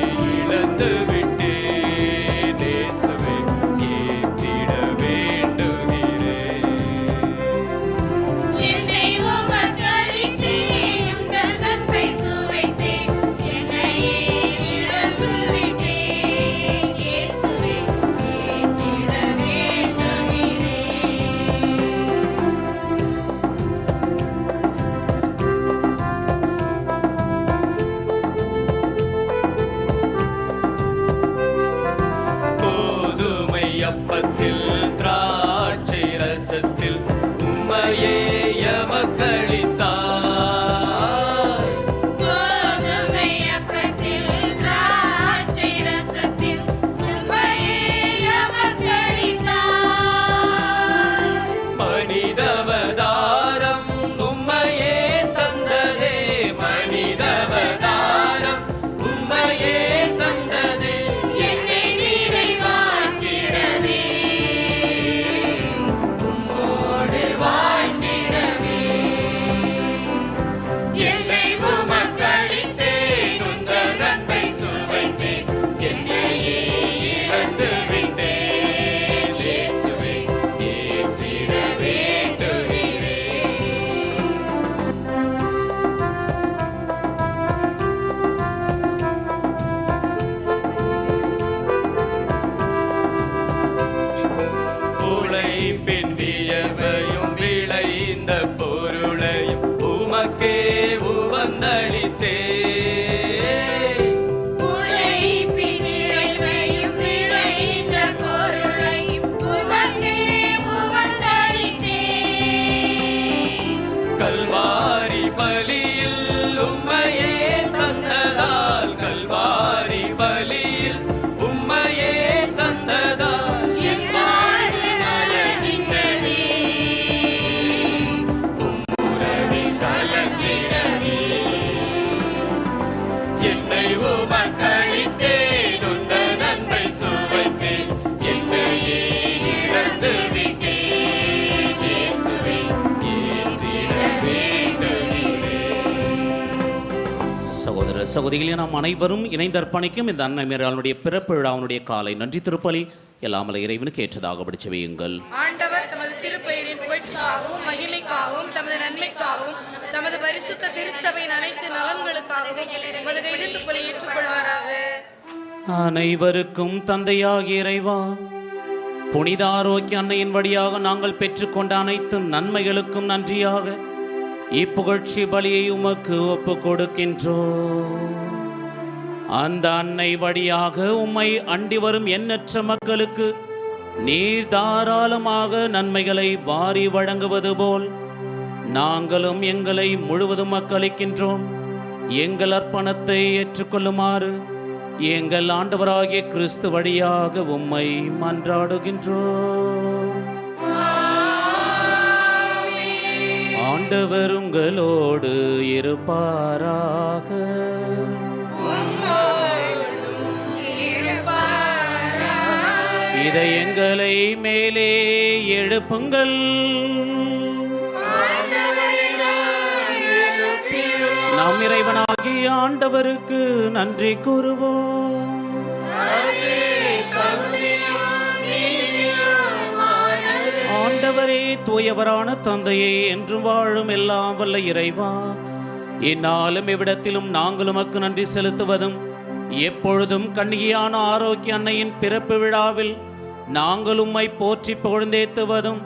சகோதரிகளே, நாம் அனைவரும் இணைந்தர்ப்பணிக்கும் இந்த அன்னை மரியாளுடைய பிறப்பு விழாவுடைய காலை நன்றி திருப்பலி எல்லாமல இறைவனுக்கு ஏற்றதாக படிச்சு வையுங்கள். ஆண்டவர் தமது திருப்பெயரின் புகழ்ச்சிக்காகவும் மகிமைக்காகவும் தமது நன்மைக்காகவும் தமது பரிசுத்த திருச்சபையின் அனைத்து நலன்களுக்காகவும் உமது கையெழுத்துக்களை ஏற்றுக்கொள்வாராக. அனைவருக்கும் தந்தையாகிய இறைவா, புனித ஆரோக்கிய அன்னையின் வழியாக நாங்கள் பெற்றுக்கொண்ட அனைத்து நன்மைகளுக்கும் நன்றியாக இப்புகழ்ச்சி பலியை உமக்கு ஒப்பு கொடுக்கின்றோம். அந்த அன்னை வழியாக உம்மை அண்டி வரும் எண்ணற்ற மக்களுக்கு நீர் தாராளமாக நன்மைகளை வாரி வழங்குவது போல் நாங்களும் எங்களை முழுவதும் அக்களிக்கின்றோம். எங்கள் அர்ப்பணத்தை ஏற்றுக்கொள்ளுமாறு எங்கள் ஆண்டவராகிய கிறிஸ்து வழியாக உம்மை மன்றாடுகின்றோம். ஆண்டவர் உங்களோடு இருப்பாராக. இதை எங்களை மேலே எழுப்புங்கள். நம் இறைவனாகிய ஆண்டவருக்கு நன்றி கூறுவோம். ஆண்டவரே, தூயவரான தந்தையே, என்றும் வாழும் எல்லாம் வல்ல இறைவா, இந்நாளும் இவ்விடத்திலும் நாங்கள் உமக்கு நன்றி செலுத்துவதும் எப்பொழுதும் கன்னிகையான ஆரோக்கிய அன்னையின் பிறப்பு விழாவில் நாங்கள் உம்மை போற்றி புகழ்ந்தேத்துவதும்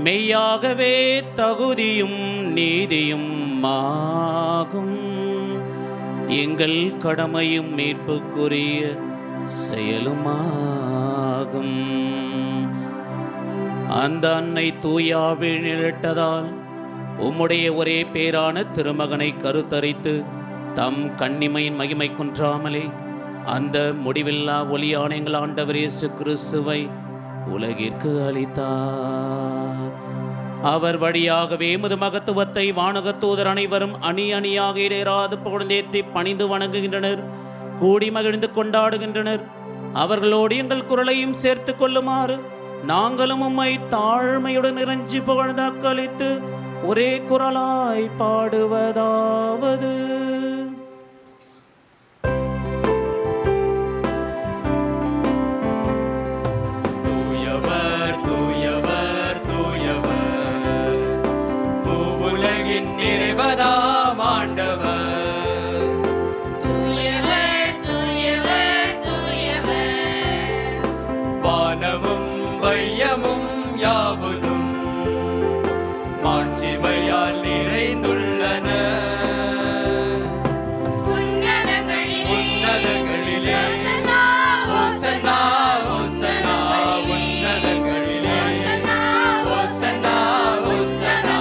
மெய்யாகவே தகுதியும் நீதியும் ஆகும். எங்கள் கடமையும் மீட்புக்குரிய செயலுமாகும். அந்த அன்னை தூயாவில் நிழட்டதால் உம்முடைய ஒரே பேரான திருமகனை கருத்தரித்து தம் கன்னிமையின் மகிமை குன்றாமலே அந்த முடிவில்லா ஒளியான எங்கள் ஆண்டவர் இயேசு கிறிஸ்துவை உலகிற்கு அளித்தார். அவர் வழியாகவே எமது மகத்துவத்தை வானகத்தூதர் அனைவரும் அணி அணியாக இடையராது புகழ்ந்தேத்தி பணிந்து வணங்குகின்றனர், கூடி மகிழ்ந்து கொண்டாடுகின்றனர். அவர்களோடு எங்கள் குரலையும் சேர்த்து கொள்ளுமாறு நாங்களும் உம்மை தாழ்மையுடன் இறைஞ்சி புகழ்ந்து அக்களித்து ஒரே குரலாய் பாடுவதாவது: தூயவர் தூயவர் தூயவர், பூவுலகின் நிறைவதாம் ஆண்டவர். தூயவர் தூயவர் தூயவர், வானமும் வையமும் யாவதும் மாட்சிமையால் நிறைந்துள்ளன. உன்னதங்களிலே உன்னதங்களிலே ஓசன்னா, ஓசன்னா ஓசன்னா, உன்னதங்களிலே ஓசன்னா, ஓசன்னா ஓசன்னா,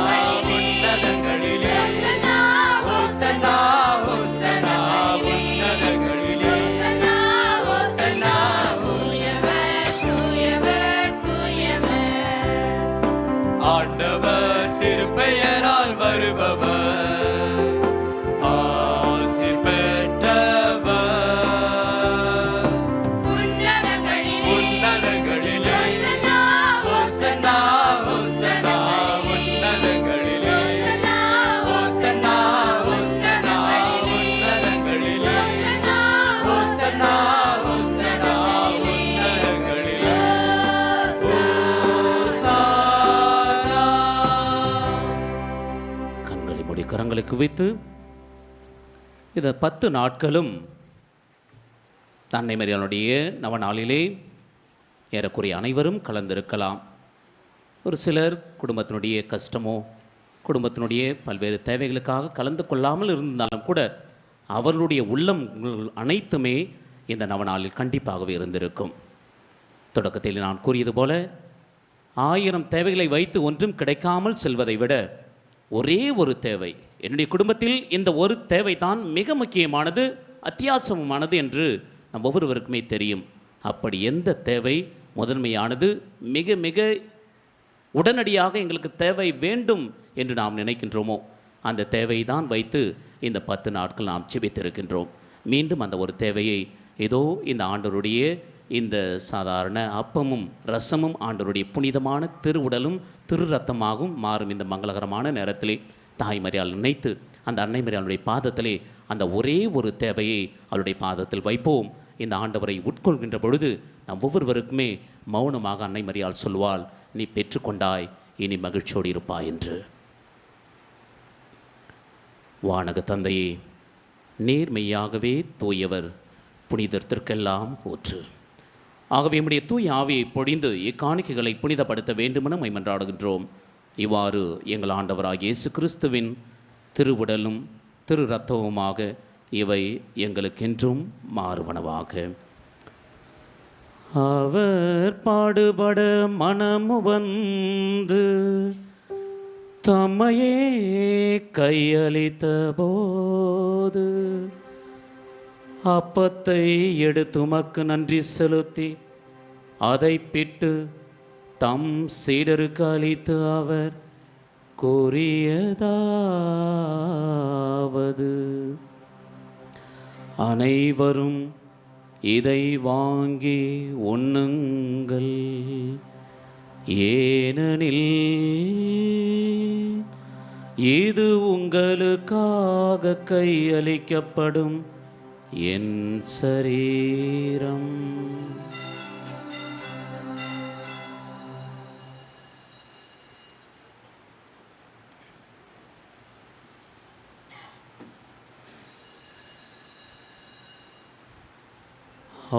உன்னதங்களிலே ஓசன்னா, ஓசன்னா ஓசன்னா, உன்னதங்களிலே ஓசன்னா, ஓசன்னா ஓசன்னா. தூயவர் தூயவர், ஆண்டவர் திருப்பெயரால் வருபவர் ஆசீர் பெற்றவர். உன்னதங்களிலே உன்னதங்களிலே ஓசன்னா, ஓசன்னா ஓசன்னா, உன்னதங்களிலே ஓசன்னா, ஓசன்னா ஓசன்னா, உன்னதங்களிலே ஓசன்னா ஓசன்னா, உன்னதங்களிலே ஓசானா. கண்களை மூடி கரங்களை குவித்து இந்த 10 நாட்களும் அன்னை மரியாளுடைய நவநாளிலே ஏறக்குறைய அனைவரும் கலந்திருக்கலாம். ஒரு சிலர் குடும்பத்தினுடைய கஷ்டமோ குடும்பத்தினுடைய பல்வேறு தேவைகளுக்காக கலந்து கொள்ளாமல் இருந்தாலும் கூட அவர்களுடைய உள்ளம் அனைத்துமே இந்த நவநாளில் கண்டிப்பாகவே இருந்திருக்கும். தொடக்கத்தில் நான் கூறியது போல 1000 தேவைகளை வைத்து ஒன்றும் கிடைக்காமல் செல்வதை விட ஒரே ஒரு தேவை, என்னுடைய குடும்பத்தில் இந்த ஒரு தேவை தான் மிக முக்கியமானது, அத்தியாவசியமானது என்று நம் ஒவ்வொருவருக்குமே தெரியும். அப்படி எந்த தேவை முதன்மையானது, மிக மிக உடனடியாக எங்களுக்கு தேவை வேண்டும் என்று நாம் நினைக்கின்றோமோ அந்த தேவையை தான் வைத்து இந்த 10 நாட்கள் நாம் ஜெபித்திருக்கின்றோம். மீண்டும் அந்த ஒரு தேவையை ஏதோ இந்த ஆண்டவருடைய இந்த சாதாரண அப்பமும் ரசமும் ஆண்டவருடைய புனிதமான திருவுடலும் திரு ரத்தமாகவும் மாறும் இந்த மங்களகரமான நேரத்திலே தாய் மரியாள் நினைத்து அந்த அன்னை மரியாளுடைய பாதத்திலே அந்த ஒரே ஒரு தேவையை அவளுடைய பாதத்தில் வைப்போம். இந்த ஆண்டவரை உட்கொள்கின்ற பொழுது நம் ஒவ்வொருவருக்குமே மௌனமாக அன்னை மரியாள் சொல்வாள், நீ பெற்றுக்கொண்டாய், இனி மகிழ்ச்சியோடு இருப்பாய் என்று. வானக தந்தையே, நீர் மெய்யாகவே தூயவர், புனிதத்திற்கெல்லாம் ஊற்று. ஆகவே நம்முடைய தூய ஆவியை பொழிந்து இக்காணிக்கைகளை புனிதப்படுத்த வேண்டுமென மைமன்றாடுகின்றோம். இவ்வாறு எங்கள் ஆண்டவராகிய இயேசு கிறிஸ்துவின் திருவுடலும் திரு இரத்தவுமாக இவை எங்களுக்கென்றும் மாறுவனவாக. அவர் பாடுபட மனமு வந்து தம்மையே கையளித்த போது அப்பத்தை எடுத்து உமக்கு நன்றி செலுத்தி அதை பிட்டு தம் சீடருக்கு அளித்து அவர் கூறியதாவது, அனைவரும் இதை வாங்கி உண்ணுங்கள், ஏனெனில் இது உங்களுக்காக கையளிக்கப்படும் என் சரீரம்.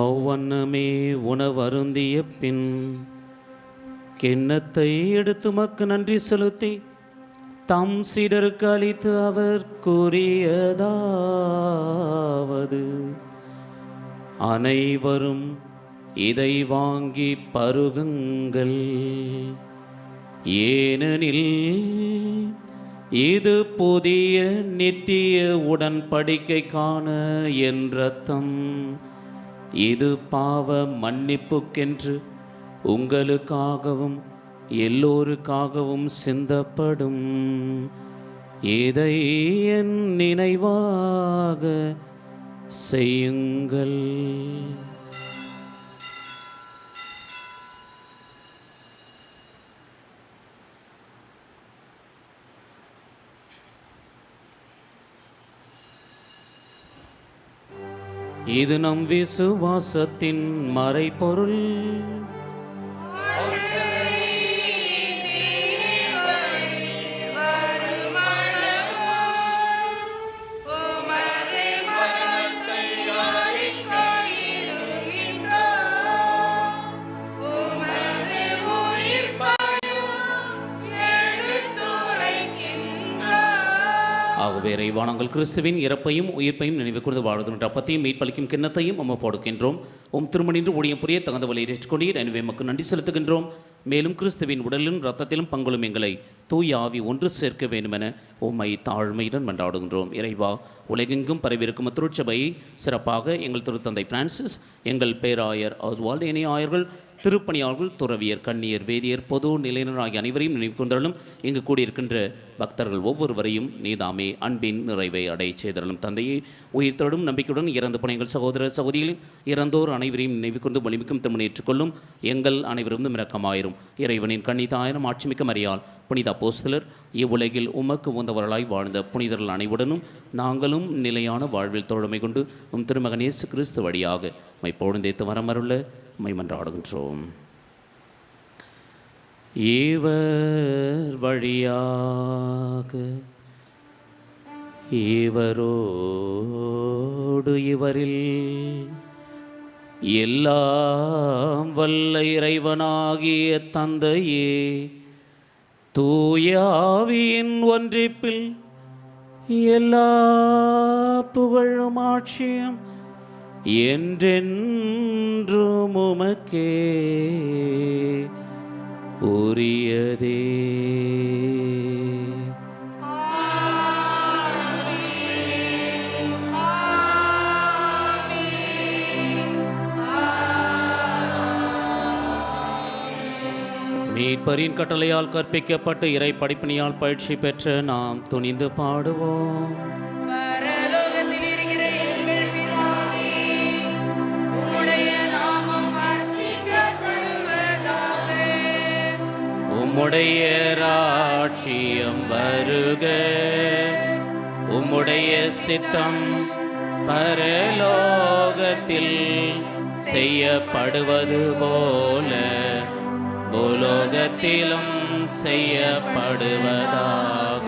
அவ்வண்ணமே உணவருந்திய பின் கிண்ணத்தை எடுத்து மக்கு நன்றி செலுத்தி தம் சீடருக்கு அளித்து அவர் கூறியதாவது, அனைவரும் இதை வாங்கி பருகுங்கள், ஏனெனில் இது புதிய நித்திய உடன்படிக்கைக்கான என் இரத்தம், இது பாவ மன்னிப்புக்கென்று உங்களுக்காகவும் எல்லோருக்காகவும் சிந்தப்படும். இதை என் நினைவாக செய்யுங்கள். இது நம் விசுவாசத்தின் மறைபொருள். ஆகவே இறைவானங்கள் கிறிஸ்துவின் இறப்பையும் உயிர்ப்பையும் நினைவு கூர்ந்து வாழ்கின்ற அப்பத்தையும் மீட்பளிக்கும் கிண்ணத்தையும் நம்ம போடுகின்றோம். திருமணின்று ஊழியம் புரிய தகுந்த வழியை ஏற்றுக்கொண்டீர், எனவே மக்கள் நன்றி செலுத்துகின்றோம். மேலும் கிறிஸ்துவின் உடலிலும் இரத்தத்திலும் பங்களும் எங்களை தூய ஆவி ஒன்று சேர்க்க வேண்டுமென உம்மை தாழ்மையுடன் மன்றாடுகின்றோம். இறைவா, உலகெங்கும் பரவியிருக்கும் திருச்சபையை சிறப்பாக எங்கள் திருத்தந்தை பிரான்சிஸ், எங்கள் பேராயர் ஆஸ்வால்ட், இணைய ஆயர்கள், திருப்பணியாளர்கள், துறவியர், கன்னியர், வேதியர், பொது நிலையினர் ஆகிய அனைவரையும் நினைவு கொண்டாலும் இங்கு கூடியிருக்கின்ற பக்தர்கள் ஒவ்வொருவரையும் நீதாமே அன்பின் நிறைவை அடைய செய்தரலும். தந்தையை உயிர்த்தோடும் நம்பிக்கையுடன் இறந்து போன எங்கள் சகோதர சகோதரிகளையும் இறந்தோர் அனைவரையும் நினைவு கொண்டு வலிமிக்கும் திருமணம் ஏற்றுக்கொள்ளும். எங்கள் அனைவரும் இரக்கமாயிரும். இறைவனின் கன்னிதாயிரம் ஆட்சிமிக்க மரியாள், புனித அப்போஸ்தலர், இவ்வுலகில் உமக்கு உந்தவர்களாய் வாழ்ந்த புனிதர்கள் அனைவருடனும் நாங்களும் நிலையான வாழ்வில் தோழமை கொண்டு உம் திருமகன் இயேசு கிறிஸ்து வழியாக மை பொழுந்தேத்து வரமருள மை மன்றாடுகின்றோம். இவர் வழியாக இவரோடு இவரில் எல்லாம் வல்ல இறைவனாகிய தந்தையே, தூய ஆவியின் ஒன்றிப்பில் எல்லா புகழும் ஆட்சியும் என்றென்றும் உமக்கே உரியதே. மீட்பரின் கட்டளையால் கற்பிக்கப்பட்டு இறை படிப்பினியால் பயிற்சி பெற்ற நாம் துணிந்து பாடுவோம். பரலோகத்தில் இருக்கிற எங்கள் பிதாவே, உம்முடைய நாமம் அர்ச்சிக்கப்படுவதாக. உம்முடைய ராட்சியம் வருக. உம்முடைய சித்தம் பரலோகத்தில் செய்யப்படுவது போல பூலோகத்திலும் செய்யப்படுவதாக.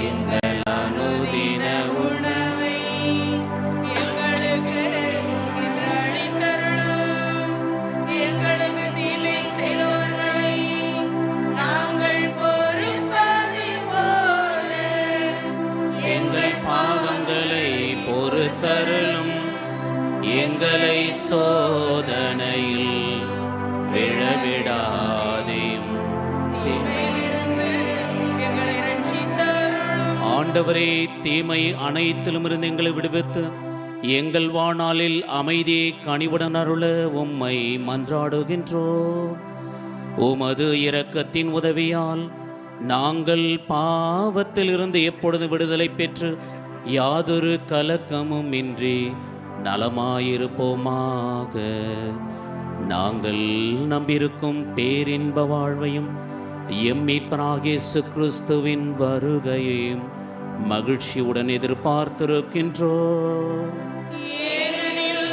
எங்கள் அனுதின உணவை எங்களுக்கு இன்று அளித்தருளும். எங்களுக்கு தீமை செய்தவர்களை நாங்கள் பொறுப்பது போல எங்கள் பாவங்களை பொறுத்தருளும். எங்களை சோதனையில் விழவிடாதேயும். தீமையிலிருந்து எங்களை ரட்சித்தருளும். ஆண்டவரே, தீமை அனைத்திலும் இருந்து எங்களை விடுவித்து எங்கள் வாழ்நாளில் அமைதியை கனிவுடன் அருள உம்மை மன்றாடுகின்றோம். உமது இரக்கத்தின் உதவியால் நாங்கள் பாவத்தில் இருந்து எப்பொழுது விடுதலை பெற்று யாதொரு கலக்கமும் இன்றி நலமாயிருப்போமாக. நாங்கள் நம்பியிருக்கும் பேரின்ப வாழ்வையும் எம் மீட்பராகிய இயேசு கிறிஸ்துவின் வருகையையும் மகிழ்ச்சியுடன் எதிர்பார்த்திருக்கின்றோம். ஏனெனில்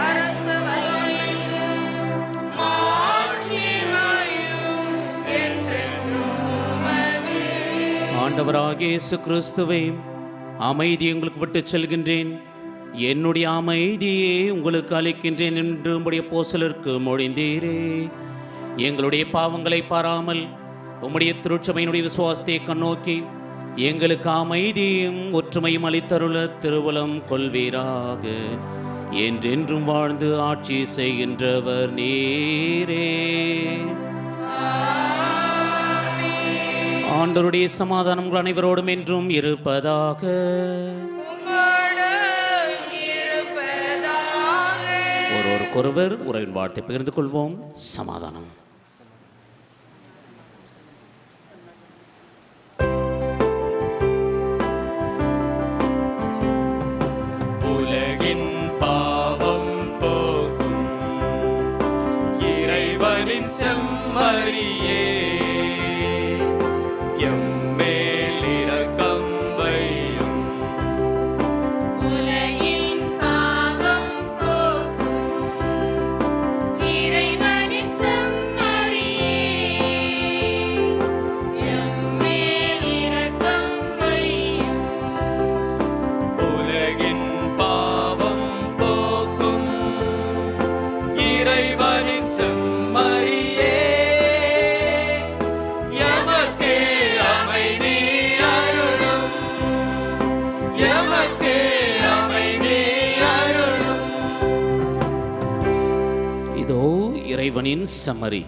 அரசு வல்லமையும் மாட்சிமையும் என்றென்றும் உமது. ஆண்டவராகிய இயேசு கிறிஸ்துவை அமைதி உங்களுக்கு விட்டுச் செல்கின்றேன், என்னுடைய அமைதியை உங்களுக்கு அளிக்கின்றேன் என்று உம்முடைய அப்போஸ்தலருக்கு மொழிந்தீரே. எங்களுடைய பாவங்களை பாராமல் உம்முடைய திருச்சபையினுடைய விசுவாசத்தை கண்ணோக்கி எங்களுக்கு அமைதியும் ஒற்றுமையும் அளித்தருள திருவுளம் கொள்வீராக. என்றென்றும் வாழ்ந்து ஆட்சி செய்கின்றவர் நீரே. ஆண்டவருடைய சமாதானம் உங்கள் அனைவரோடும் என்றும் இருப்பதாக. உம்மோடும் இருப்பதாக. ஒருவருக்கொருவர் உறவின் வாழ்த்தை பகிர்ந்து கொள்வோம். சமாதானம். உலகின் பாவம் போக்கும் இறைவனின் செம்மறியே, எம்மேல் இரக்கம் வையும். உலகின் பாவம் போக்கும் இறைவனின் செம்மறியே, எம்மேல் இரக்கம் வையும். உலகின் பாவம் போக்கும் இறைவனின் செம்மறியே, எமக்கே அமைதி அருளும், எமக்கே அமைதி அருளும். இதோ இறைவனின் செம்மறி,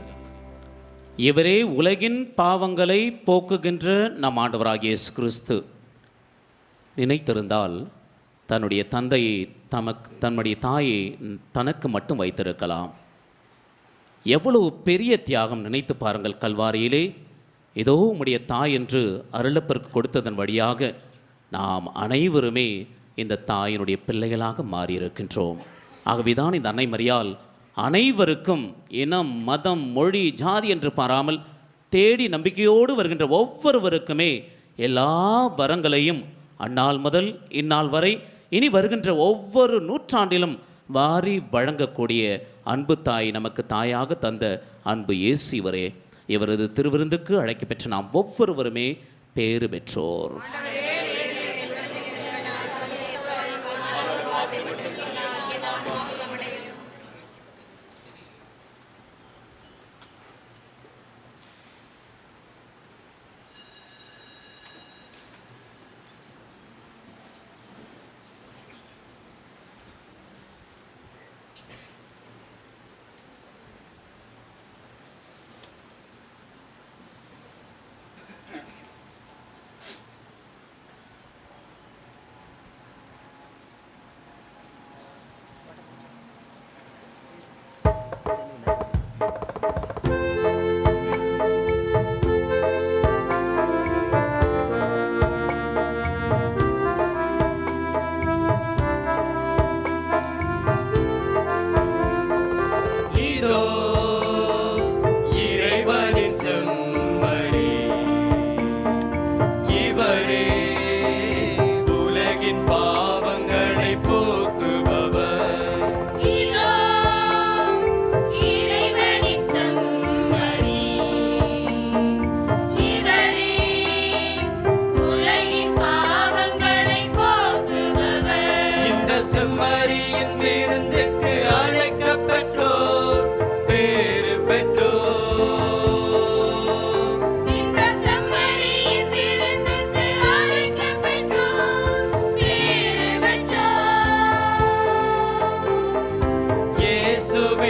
இவரே உலகின் பாவங்களை போக்குகின்ற நம் ஆண்டவராகிய இயேசு கிறிஸ்து. நினைத்திருந்தால் தன்னுடைய தந்தையை தன்னுடைய தாயை தனக்கு மட்டும் வைத்திருக்கலாம். எவ்வளவு பெரிய தியாகம் நினைத்து பாருங்கள். கல்வாரியிலே ஏதோ உம்முடைய தாய் என்று அருளப்பருக்கு கொடுத்ததன் வழியாக நாம் அனைவருமே இந்த தாயினுடைய பிள்ளைகளாக மாறியிருக்கின்றோம். ஆகவேதான் இந்த அன்னை மரியாள் அனைவருக்கும் இனம், மதம், மொழி, ஜாதி என்று பாராமல் தேடி நம்பிக்கையோடு வருகின்ற ஒவ்வொருவருக்குமே எல்லா வரங்களையும் அந்நாள் முதல் இந்நாள் வரை இனி வருகின்ற ஒவ்வொரு நூற்றாண்டிலும் வாரி வழங்கக்கூடிய அன்பு தாய், நமக்கு தாயாக தந்த அன்பு இயேசு இவரே. இவரது திருவிருந்துக்கு அழைக்கப்பெற்ற நாம் ஒவ்வொருவருமே பேறு பெற்றோர்.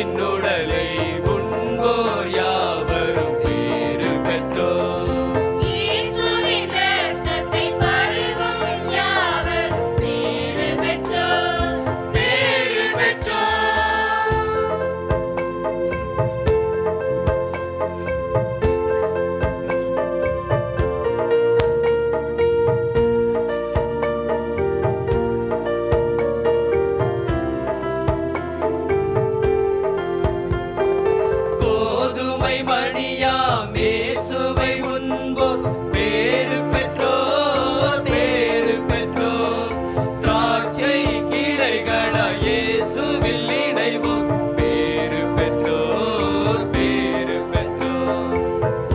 என்னுடலை உண்போர் யாவரும் பேறு பெற்றோர். இயேசுவின் இரத்தத்தை பருகும் யாவரும் பேறு பெற்றோர், பேறு பெற்றோர். கோதுமை மணியாம் இயேசுவை உண்போர் பேறு பெற்றோர், பேறு பெற்றோர். திராட்சை கிளைகளாய் இயேசுவில் இணைவோர் பேறு பெற்றோர், பேறு பெற்றோர்.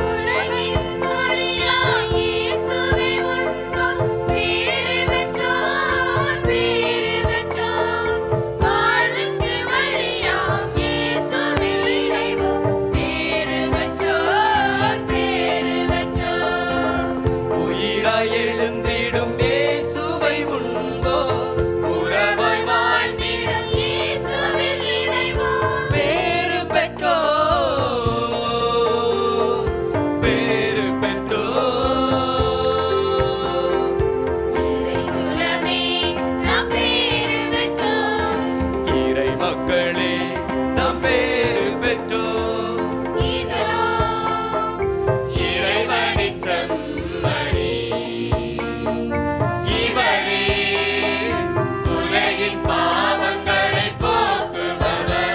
உலகின் ஒளியாம் இயேசுவை உண்போர் பேறு பெற்றோர், பேறு பெற்றோர். வாழ்வுக்கு வழியாம் இயேசுவில் இணைவோர் பேறு பெற்றோர், பேறு பெற்றோர். உயிராய் எழுந்திடும் இயேசுவை உண்போர் உறவாய் வாழ்ந்திடும் இயேசுவில் இணைவோர் பேறு பெற்றோர், பேறு பெற்றோர். இறைகுலமே நாம் பேறு பெற்றோர், இறை மக்களே நாம் பேறு பெற்றோர். இதோ இறைவனின் செம்மறி இவரே, உலகின் பாவங்களை போக்குபவர்.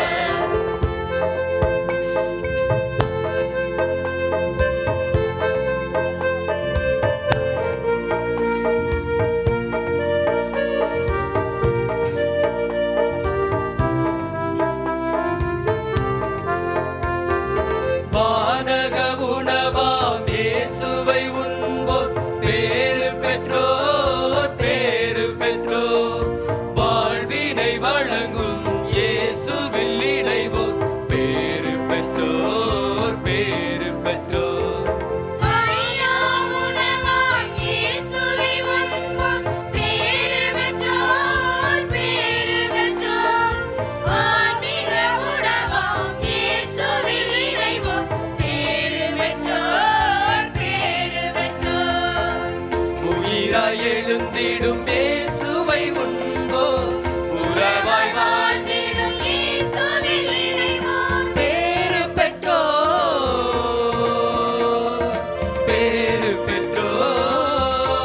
வானக உணவாம் இயேசுவை உண்போர் பேறு பெற்றோர், பேறு பெற்றோர். வாழ்வினை வழங்கும் இயேசுவில் இணைவோர் பேறு பெற்றோர், பேறு பெற்றோர். அழியா உணவாம் இயேசுவை உண்போர் பேறு பெற்றோர், பேறு பெற்றோர். ஆன்மீக உணவாம் இயேசுவில் இணைவோர் பேறு பெற்றோர், பேறு பெற்றோர். உயிராய் எழுந்திடும் இயேசுவை உண்போர் உறவாய் வாழ்ந்திடும் இயேசுவில் இணைவோர் பேறு பெற்றோர், பேறு பெற்றோர்.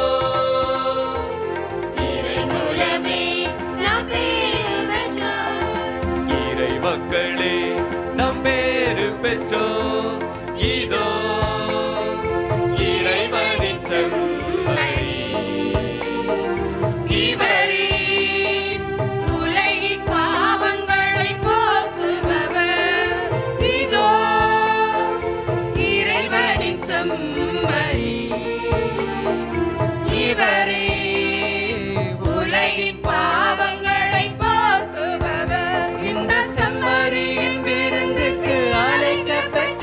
இறைகுலமே நாம் பேறு பெற்றோர், இறை மக்களே நம் பேறு பெற்றோர். இதோ இறைவனின் செம்மறி இவரே உலகின் பாவங்களை போக்குபவர். இதோ இறைவனின் செம்மறி இவரே உலகின் பாவங்களை போக்குபவர். இந்த செம்மறியின் விருந்துக்கு அழைக்கப்பட்ட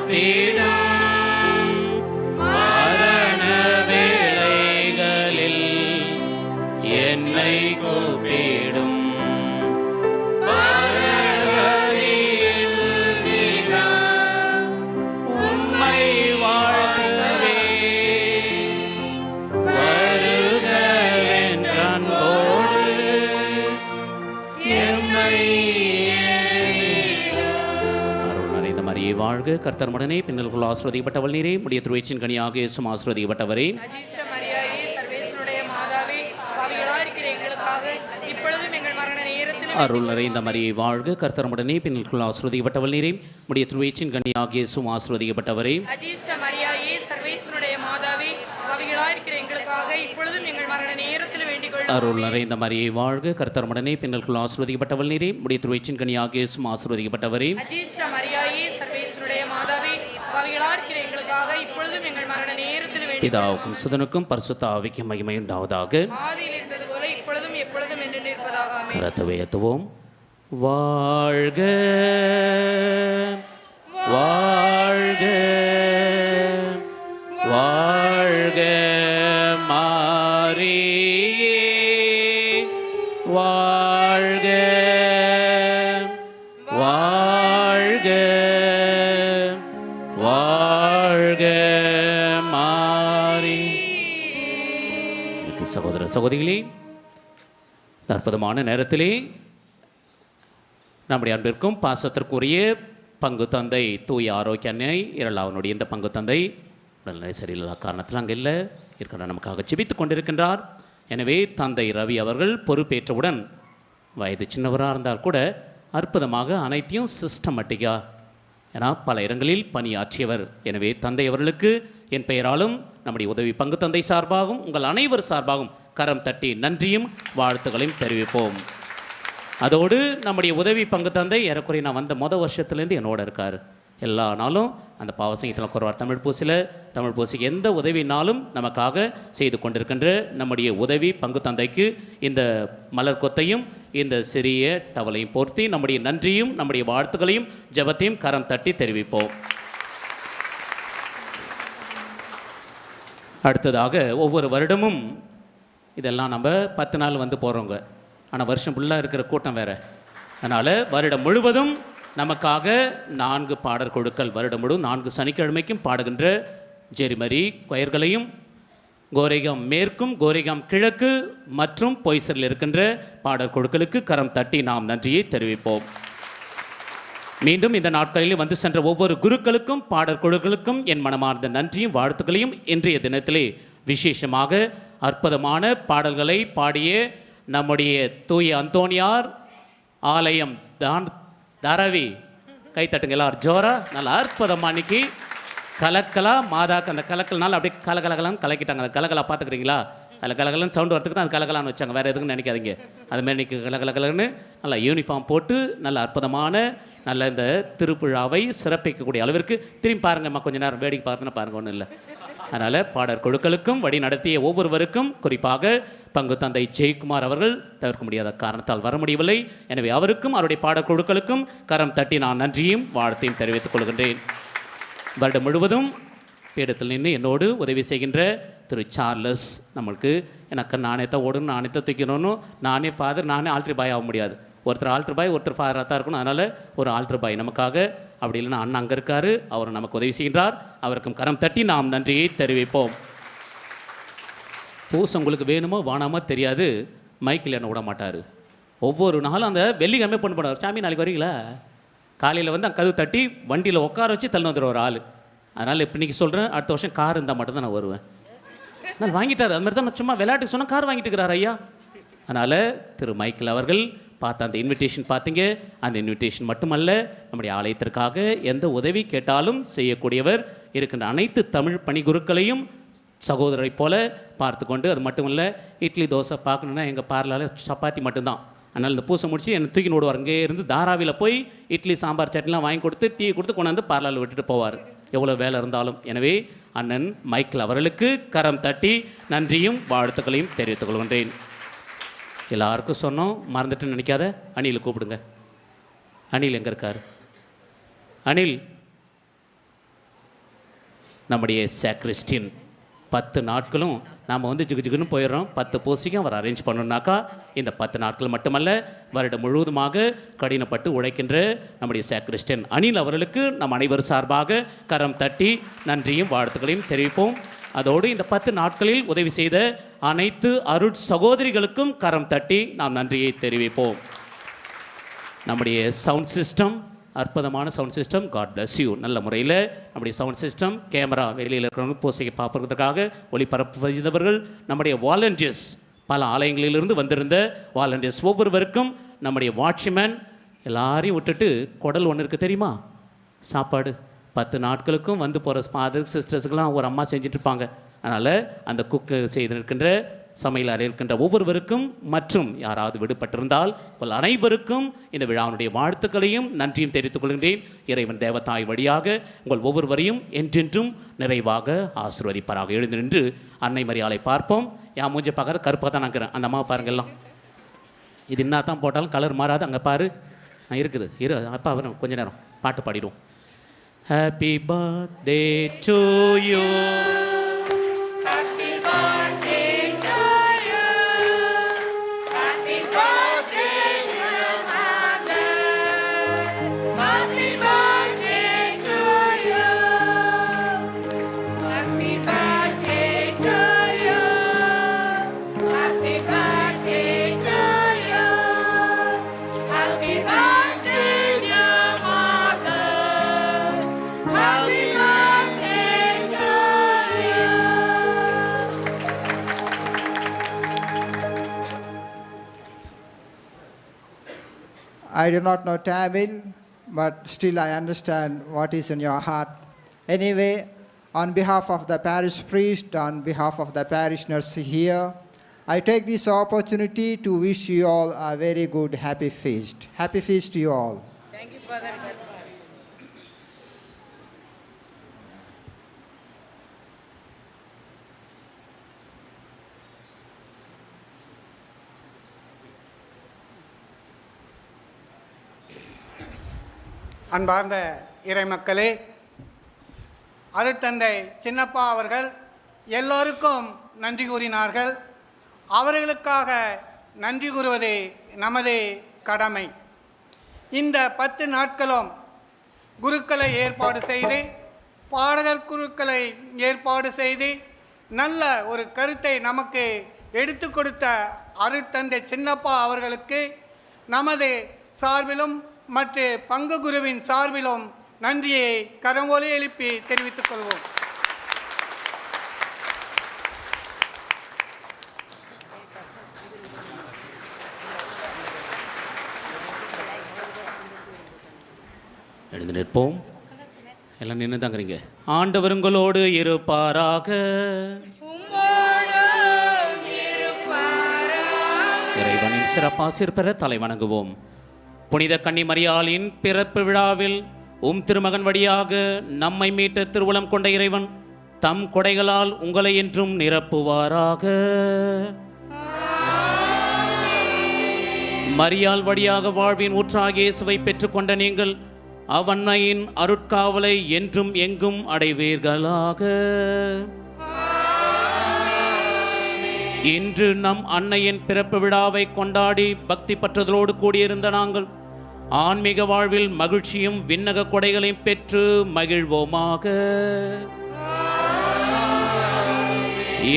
காத்திடும் மரண வேளைகளில் என்னை கூப்பிடும் பரகதியின் நிதம் உம்மை வாழ்த்தவே வருகவென்றன்போடு எம்மை அருள் நிறைந்த மரியே வாழ்க, கர்த்தர் உடனே பின்னல்குள் ஆசிர்வதிக்கப்பட்டவள் நீரே, முடிய திருவயிற்றின் கனியாக இயேசுவும் ஆசிர்வதிக்கப்பட்டவரே. அஜிஷ்ட மரியாயே, சர்வேஸ்வருடைய மாதாவே, பாவிகளாய் இருக்கிற எங்களுக்காக இப்பொழுதும் எங்கள் மரண நேரத்திலும் அருள் நிறைந்த மரியே வாழ்க, கர்த்தர் உடனே பின்னல்குள் ஆசிர்வதிக்கப்பட்டவள் நீரே, முடிய திருவயிற்றின் கனியாக இயேசுவும் ஆசிர்வதிக்கப்பட்டவரே. அஜிஷ்ட மரியாயே, சர்வேஸ்வருடைய மாதாவே, பாவிகளாய் இருக்கிற எங்களுக்காக இப்பொழுதும் எங்கள் மரண நேரத்திலும் வேண்டிக் கொள்ளும். அருள் நிறைந்த மரியே வாழ்க, கர்த்தர் உடனே பின்னல்குள் ஆசிர்வதிக்கப்பட்டவள் நீரே, முடிய திருவயிற்றின் கனியாக இயேசுவும் ஆசிர்வதிக்கப்பட்டவரே. அஜிஷ்ட மரியாயே, சர்வேஸ்வருடைய மாதாவே, பாவிகளாய் இருக்கிற எங்களுக்காக இப்பொழுதும் எங்கள் மரண நேரத்திலும் வேண்டிக் பிதாவுக்கும் சுதனுக்கும் பரிசுத்த ஆவிக்கும் மகிமை உண்டாவதாக. ஆதியில் இருந்தது போல இப்பொழுதும் எப்பொழுதும் என்று இருப்பதாக. ஆமென். கரத்தை உயர்த்துவோம். வாழ்க வாழ்க வாழ்க மாரியே, வாழ்க வாழ்க வாழ்க மாரி. சகோதர சகோதரிகளே, இந்த அற்புதமான நேரத்திலே நம்முடைய அன்பிற்கும் பாசத்திற்குரிய பங்கு தந்தை தூய ஆரோக்கிய அன்னை இரலாவனுடைய இந்த பங்கு தந்தை உடல்நிலை சரியில்லாத காரணத்தில் அங்கே இல்லை இருக்கிற நமக்காக ஜெபித்துக் கொண்டிருக்கின்றார். எனவே தந்தை ரவி அவர்கள் பொறுப்பேற்றவுடன் வயது சின்னவராக இருந்தால் கூட அற்புதமாக அனைத்தையும் சிஸ்டமேட்டிக்காக, ஏன்னா பல இடங்களில் பணியாற்றியவர். எனவே தந்தை அவர்களுக்கு என் பெயராலும் நம்முடைய உதவி பங்கு தந்தை சார்பாகவும் உங்கள் அனைவர் சார்பாகவும் கரம் தட்டி நன்றியும் வாழ்த்துக்களையும் தெரிவிப்போம். அதோடு நம்முடைய உதவி பங்கு தந்தை ஏறக்குறைய நான் வந்த வருஷத்துலேருந்து என்னோட இருக்கார். எல்லா நாளும் அந்த பாவசங்கத்தில் குறவார் தமிழ் பூசிக்கு எந்த உதவினாலும் நமக்காக செய்து கொண்டிருக்கின்ற நம்முடைய உதவி பங்கு தந்தைக்கு இந்த மலர் கொத்தையும் இந்த சிறிய டவலையும் போர்த்தி நம்முடைய நன்றியும் நம்முடைய வாழ்த்துக்களையும் ஜெபத்தையும் கரம் தட்டி தெரிவிப்போம். அடுத்ததாக ஒவ்வொரு வருடமும் இதெல்லாம் நம்ம 10 நாள் வந்து போகிறோங்க, ஆனால் வருஷம் ஃபுல்லாக இருக்கிற கூட்டம் வேறு. அதனால் வருடம் முழுவதும் நமக்காக 4 பாடற் குழுக்கள் வருடம் முழுவதும் 4 சனிக்கிழமைக்கும் பாடுகின்ற ஜெரிமரி கொயர்களையும் கோரேகாம் மேற்கும் கோரேகாம் கிழக்கு மற்றும் பொய்சரில் இருக்கின்ற பாடற் குழுக்களுக்கு கரம் தட்டி நாம் நன்றியை தெரிவிப்போம். மீண்டும் இந்த நாட்களில் வந்து சென்ற ஒவ்வொரு குருக்களுக்கும் பாடற் குழுக்களுக்கும் என் மனமார்ந்த நன்றியும் வாழ்த்துக்களையும் இன்றைய தினத்திலே விசேஷமாக அற்புதமான பாடல்களை பாடிய நம்முடைய தூய அந்தோனியார் ஆலயம் தாராவி கைத்தட்டுங்க எல்லாரும் ஜோரா. நல்லா அற்புதமாக அன்னைக்கு கலக்கலா மாதாக்கு அந்த கலக்கல்னால அப்படியே கலகலகலான்னு கலக்கிட்டாங்க. அந்த கலகலா பார்த்துக்கிறீங்களா? அதில் கலகலன்னு சவுண்டு வரத்துக்கு தான் அது கலகலான்னு வச்சாங்க, வேறு எதுக்குன்னு நினைக்காதீங்க. அதுமாரி இன்றைக்கி கலகலகலன்னு நல்லா யூனிஃபார்ம் போட்டு நல்ல அற்புதமான நல்ல இந்த திருவிழாவை சிறப்பிக்கக்கூடிய அளவிற்கு திரும்பி பாருங்கம்மா, கொஞ்சம் நேரம் வேடிக்கை பார்த்துன்னா பாருங்க, ஒன்றும் இல்லை. அதனால் பாடற் குழுக்களுக்கும் வழி நடத்திய ஒவ்வொருவருக்கும், குறிப்பாக பங்கு தந்தை ஜெயக்குமார் அவர்கள் தவிர்க்க முடியாத காரணத்தால் வர முடியவில்லை. எனவே அவருக்கும் அவருடைய பாடற் குழுக்களுக்கும் கரம் தட்டி நான் நன்றியும் வாழ்த்தையும் தெரிவித்துக் கொள்கின்றேன். வருடம் முழுவதும் பீடத்தில் நின்று என்னோடு உதவி செய்கின்ற திரு சார்லஸ், நம்மளுக்கு எனக்கு நானே தான் ஓடணும், நானே தான் தூக்கணும்னு, நானே ஃபாதர், நானே ஆல்ட்ரி பாய் ஆக முடியாது. ஒருத்தர் ஆல்ட்ரு பாய், ஒருத்தர் ஃபாதராக தான் இருக்கணும். அதனால் ஒரு ஆல்ட்ரு பாய் நமக்காக, அப்படி இல்லைன்னா அண்ணன் அங்கே இருக்கார், அவர் நமக்கு உதவி செய்கின்றார். அவருக்கும் கரம் தட்டி நாம் நன்றியை தெரிவிப்போம். பூசை உங்களுக்கு வேணுமோ வேணாமோ தெரியாது, மைக்கில் என்ன விட மாட்டார். ஒவ்வொரு நாளும் அந்த வெள்ளிக்கிழமை பண்ண போனார், சாமி நாளைக்கு வரீங்களா, காலையில் வந்து அந்த கதவு தட்டி வண்டியில் உட்கார வச்சு தள்ளி வந்துடுற ஒரு ஆள். அதனால் இப்போ இன்றைக்கி சொல்கிறேன், அடுத்த வருஷம் கார் இருந்தால் மட்டும்தான் நான் வருவேன். நான் வாங்கிட்டார், அது மாதிரி தான் நான் சும்மா விளையாட்டுக்கு சொன்னால் கார் வாங்கிட்டு இருக்கிறார் ஐயா. அதனால் திரு மைக்கேல் அவர்கள் பார்த்த அந்த இன்விடேஷன் பார்த்தீங்க. அந்த இன்விடேஷன் மட்டுமல்ல, நம்முடைய ஆலயத்திற்காக எந்த உதவி கேட்டாலும் செய்யக்கூடியவர். இருக்கின்ற அனைத்து தமிழ் பணிகுருக்களையும் சகோதரரை போல பார்த்து கொண்டு, அது மட்டும் இல்லை, இட்லி தோசை பார்க்கணுன்னா எங்கள் பார்லரில் சப்பாத்தி மட்டும்தான். அதனால் இந்த பூசை முடிச்சு என்னை தூக்கி நோடுவார். அங்கே இருந்து தாராவியில் போய் இட்லி சாம்பார் சட்னிலாம் வாங்கி கொடுத்து டீ கொடுத்து கொண்டாந்து பார்லரில் விட்டுட்டு போவார், எவ்வளோ வேலை இருந்தாலும். எனவே அண்ணன் மைக்கேல் அவர்களுக்கு கரம் தட்டி நன்றியும் வாழ்த்துக்களையும் தெரிவித்துக் கொள்கின்றேன். எல்லாருக்கும் சொன்னோம், மறந்துட்டு நினைக்காத. அணில் கூப்பிடுங்க. அணில் எங்கே இருக்கார்? அணில் நம்முடைய சாக்ரிஸ்டின் 10 நாட்களும் நாம் வந்து ஜிகுன்னு போயிடுறோம். 10 பூசிக்கும் அவர் அரேஞ்ச் பண்ணணுன்னாக்கா இந்த 10 நாட்கள் மட்டுமல்ல, வருடம் முழுவதுமாக கடினப்பட்டு உழைக்கின்ற நம்முடைய சாக்ரிஸ்டின் அனில் அவர்களுக்கு நம் அனைவர் சார்பாக கரம் தட்டி நன்றியும் வாழ்த்துக்களையும் தெரிவிப்போம். அதோடு இந்த 10 நாட்களில் உதவி செய்த அனைத்து அருட் சகோதரிகளுக்கும் கரம் தட்டி நாம் நன்றியை தெரிவிப்போம். நம்முடைய சவுண்ட் சிஸ்டம், அற்புதமான sound system, God bless you. நல்ல முறையில் நம்முடைய சவுண்ட் சிஸ்டம், கேமரா வெளியில் இருக்கிறவங்க பூசையை பார்ப்பதற்காக ஒளிபரப்பு செய்தவர்கள், நம்முடைய வாலண்டியர்ஸ், பல ஆலயங்களிலிருந்து வந்திருந்த வாலண்டியர்ஸ் ஒவ்வொருவருக்கும், நம்முடைய வாட்ச்மேன் எல்லாரையும் விட்டுட்டு குடல் ஒன்று இருக்குது தெரியுமா, சாப்பாடு 10 நாட்களுக்கும் வந்து போகிற ஃபாதர் சிஸ்டர்ஸுக்கெல்லாம் ஒரு அம்மா செஞ்சிட்ருப்பாங்க. அதனால் அந்த குக்கு செய்திருக்கின்ற சமையல் அறை இருக்கின்ற ஒவ்வொருவருக்கும் மற்றும் யாராவது விடுபட்டிருந்தால் அனைவருக்கும் இந்த விழாவினுடைய வாழ்த்துக்களையும் நன்றியும் தெரிவித்துக் கொள்கின்றேன். இறைவன் தேவதாய் வழியாக உங்கள் ஒவ்வொருவரையும் என்றென்றும் நிறைவாக ஆசீர்வதிப்பாராக. எழுந்து நின்று அன்னை மரியாளை பார்ப்போம். என் மூஞ்ச பார்க்குற கருப்பாக தான் நாங்கிறேன். அந்த அம்மாவை பாருங்கெல்லாம், இது என்ன தான் போட்டாலும் கலர் மாறாது. அங்கே பாரு இருக்குது அப்பா வரும், கொஞ்ச நேரம் பாட்டு பாடிடுவோம். Happy birthday to you, I do not know Tamil, but still I understand what is in your heart. Anyway, on behalf of the parish priest, on behalf of the parishioners here, I take this opportunity to wish you all a very good happy feast. Happy feast to you all. Thank you, Father. அன்பார்ந்த இறைமக்களே, அருட்தந்தை சின்னப்பா அவர்கள் எல்லோருக்கும் நன்றி கூறினார்கள். அவர்களுக்காக நன்றி கூறுவதே நமது கடமை. இந்த 10 நாட்களும் குருக்களை ஏற்பாடு செய்து, பாடகர் குருக்களை ஏற்பாடு செய்து, நல்ல ஒரு கருத்தை நமக்கு எடுத்து கொடுத்த அருட்தந்தை சின்னப்பா அவர்களுக்கு நமது சார்பிலும் மற்ற பங்கு குருவின் சார்பிலும் நன்றியை கரங்கொலி எழுப்பி தெரிவித்துக் கொள்வோம். எழுந்து நிற்போம். எல்லாம் நின்று தாங்கிறீங்க. ஆண்டவர் உங்களோடு இருப்பாராக. இறைவனின் சிறப்பாசிர் பெற தலை வணங்குவோம். புனித கன்னி மரியாளின் பிறப்பு விழாவில் திருமகன் வழியாக நம்மை மீட்ட திருவுளம் கொண்ட இறைவன் தம் கொடைகளால் உங்களை என்றும் நிரப்புவாராக. மரியாள் வழியாக வாழ்வின் ஊற்றாகிய இயேசுவை பெற்றுக்கொண்ட நீங்கள் அவன்னையின் அருட்காவலை என்றும் எங்கும் அடைவீர்களாக. இன்று நம் அன்னையின் பிறப்பு விழாவை கொண்டாடி பக்தி பற்றுதலோடு கூடியிருந்த நாங்கள் ஆன்மீக வாழ்வில் மகிழ்ச்சியும் விண்ணக கொடைகளையும் பெற்று மகிழ்வோமாக.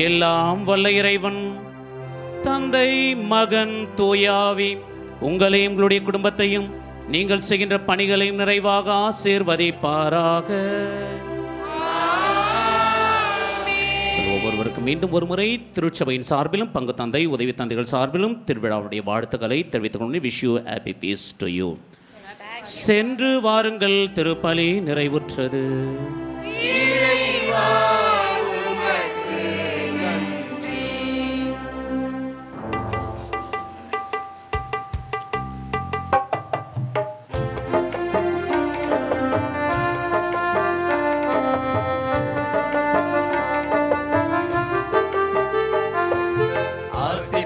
எல்லாம் வல்ல இறைவன் தந்தை, மகன், தூயாவி உங்களையும் உங்களுடைய குடும்பத்தையும் நீங்கள் செய்கின்ற பணிகளையும் நிறைவாக ஆசீர்வதிப்பாராக. ஒவ்வொருவருக்கும் மீண்டும் ஒரு முறை திருச்சபையின் சார்பிலும் பங்கு தந்தை உதவி தந்தைகள் சார்பிலும் திருவிழாவுடைய வாழ்த்துக்களை தெரிவித்துக் கொண்டு wish you happy feast to you. சென்று வாருங்கள், திருப்பலி நிறைவுற்றது.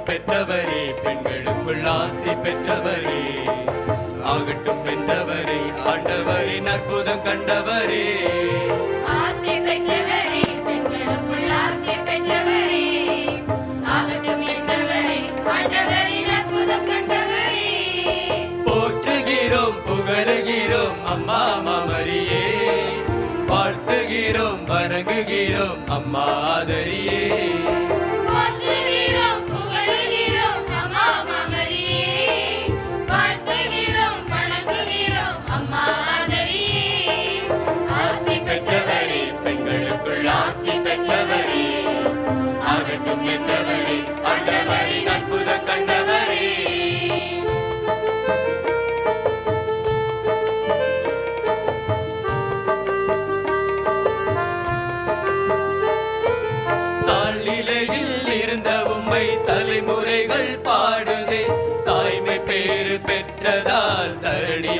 பெற்றவரே, பெண்களுக்குள் ஆசி பெற்றவரே, ஆகட்டும் வென்றவரே, ஆண்டவரின் அற்புதம் கண்டவரே, ஆசி பெற்றவரே. அம்மா ஆதரியே. போற்றுகிறோம் புகழுகிறோம் அம்மா மரியே, வாழ்த்துகிறோம் வணங்குகிறோம் அம்மா ஆதரியே. ஆசி பெற்றவரே, பெண்களுக்குள் ஆசி பெற்றவரே, ஆகட்டும் என்றவரே, ஆண்டவரின் அற்புதம் கண்டவரே. தாழ்நிலையில் இருந்த உம்மை தலைமுறைகள் பாடுதே, தாய்மை பேறு பெற்றதால் தரணி